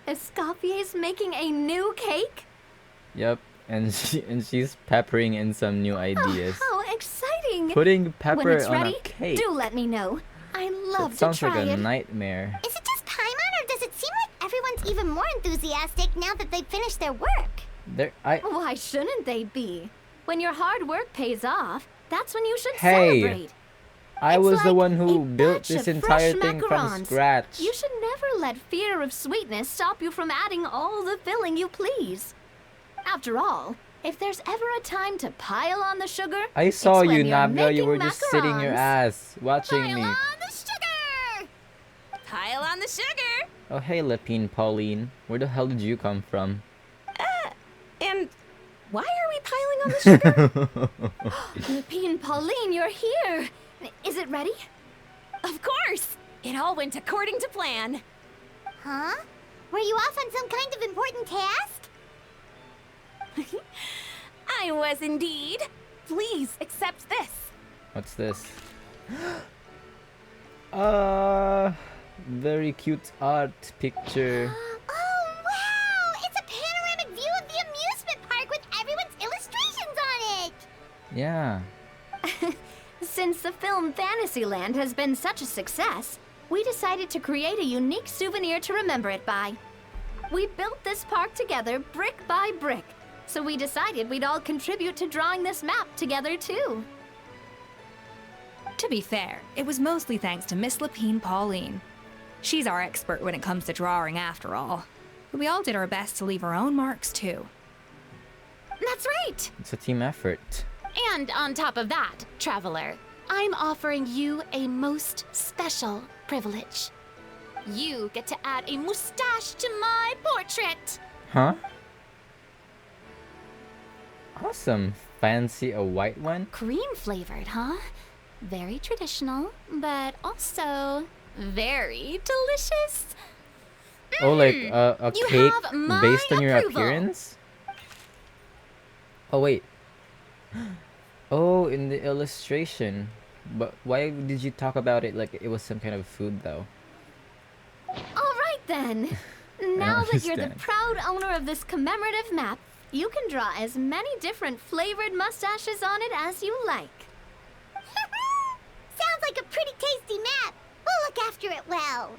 Escoffier's making a new cake? Yep, and she's peppering in some new ideas. Oh, how exciting! Putting pepper when it's on ready, a cake. do let me know. I love That sounds to try like a it. nightmare. Is it just Paimon, or does it seem like everyone's even more enthusiastic now that they've finished their work? Why shouldn't they be? When your hard work pays off, that's when you should Hey, celebrate. I was the one who built Batch this of entire fresh thing from macarons. scratch. You should never let fear of sweetness stop you from adding all the filling you please. After all, if there's ever a time to pile on the sugar, I saw it's you, when you're Nabia. You making were just sitting your macarons. ass, watching me. Pile on the sugar! Oh, hey, Lepine Pauline. Where the hell did you come from? And why are we piling on the sugar? Lupine, Pauline, you're here. Is it ready? Of course! It all went according to plan. Huh? Were you off on some kind of important task? I was indeed. Please accept this. What's this? Very cute art picture. Oh, wow! It's a panoramic view of the amusement park with everyone's illustrations on it! Yeah. Since the film Fantasyland has been such a success, we decided to create a unique souvenir to remember it by. We built this park together brick by brick, so we decided we'd all contribute to drawing this map together too. To be fair, it was mostly thanks to Miss Lepine Pauline. She's our expert when it comes to drawing after all. But we all did our best to leave our own marks too. That's right! It's a team effort. And on top of that, Traveler, I'm offering you a most special privilege. You get to add a mustache to my portrait! Huh? Awesome. Fancy a white one? Cream flavored, huh? Very traditional, but also very delicious. Oh, like a You cake have my based on your approval. appearance? Oh, wait. Oh, in the illustration. But why did you talk about it like it was some kind of food, though? All right then. Now that you're the understand. proud owner of this commemorative map, you can draw as many different flavored mustaches on it as you like. Sounds like a pretty tasty map. We'll look after it well.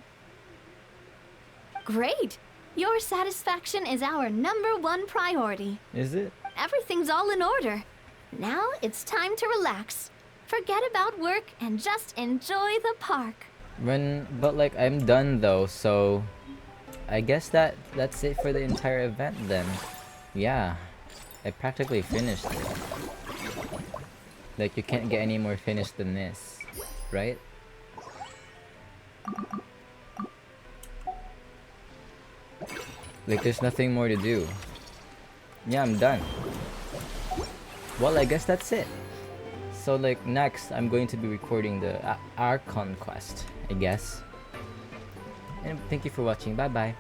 Great! Your satisfaction is our #1 priority. Is it? Everything's all in order. Now it's time to relax. Forget about work and just enjoy the park. But like I'm done though, so I guess that's it for the entire event then. yeah, I practically finished it. Like, you can't get any more finished than this, right? Like, there's nothing more to do. Yeah, I'm done. Well, I guess that's it. So, like, next, I'm going to be recording the Archon quest, I guess. And thank you for watching. Bye-bye.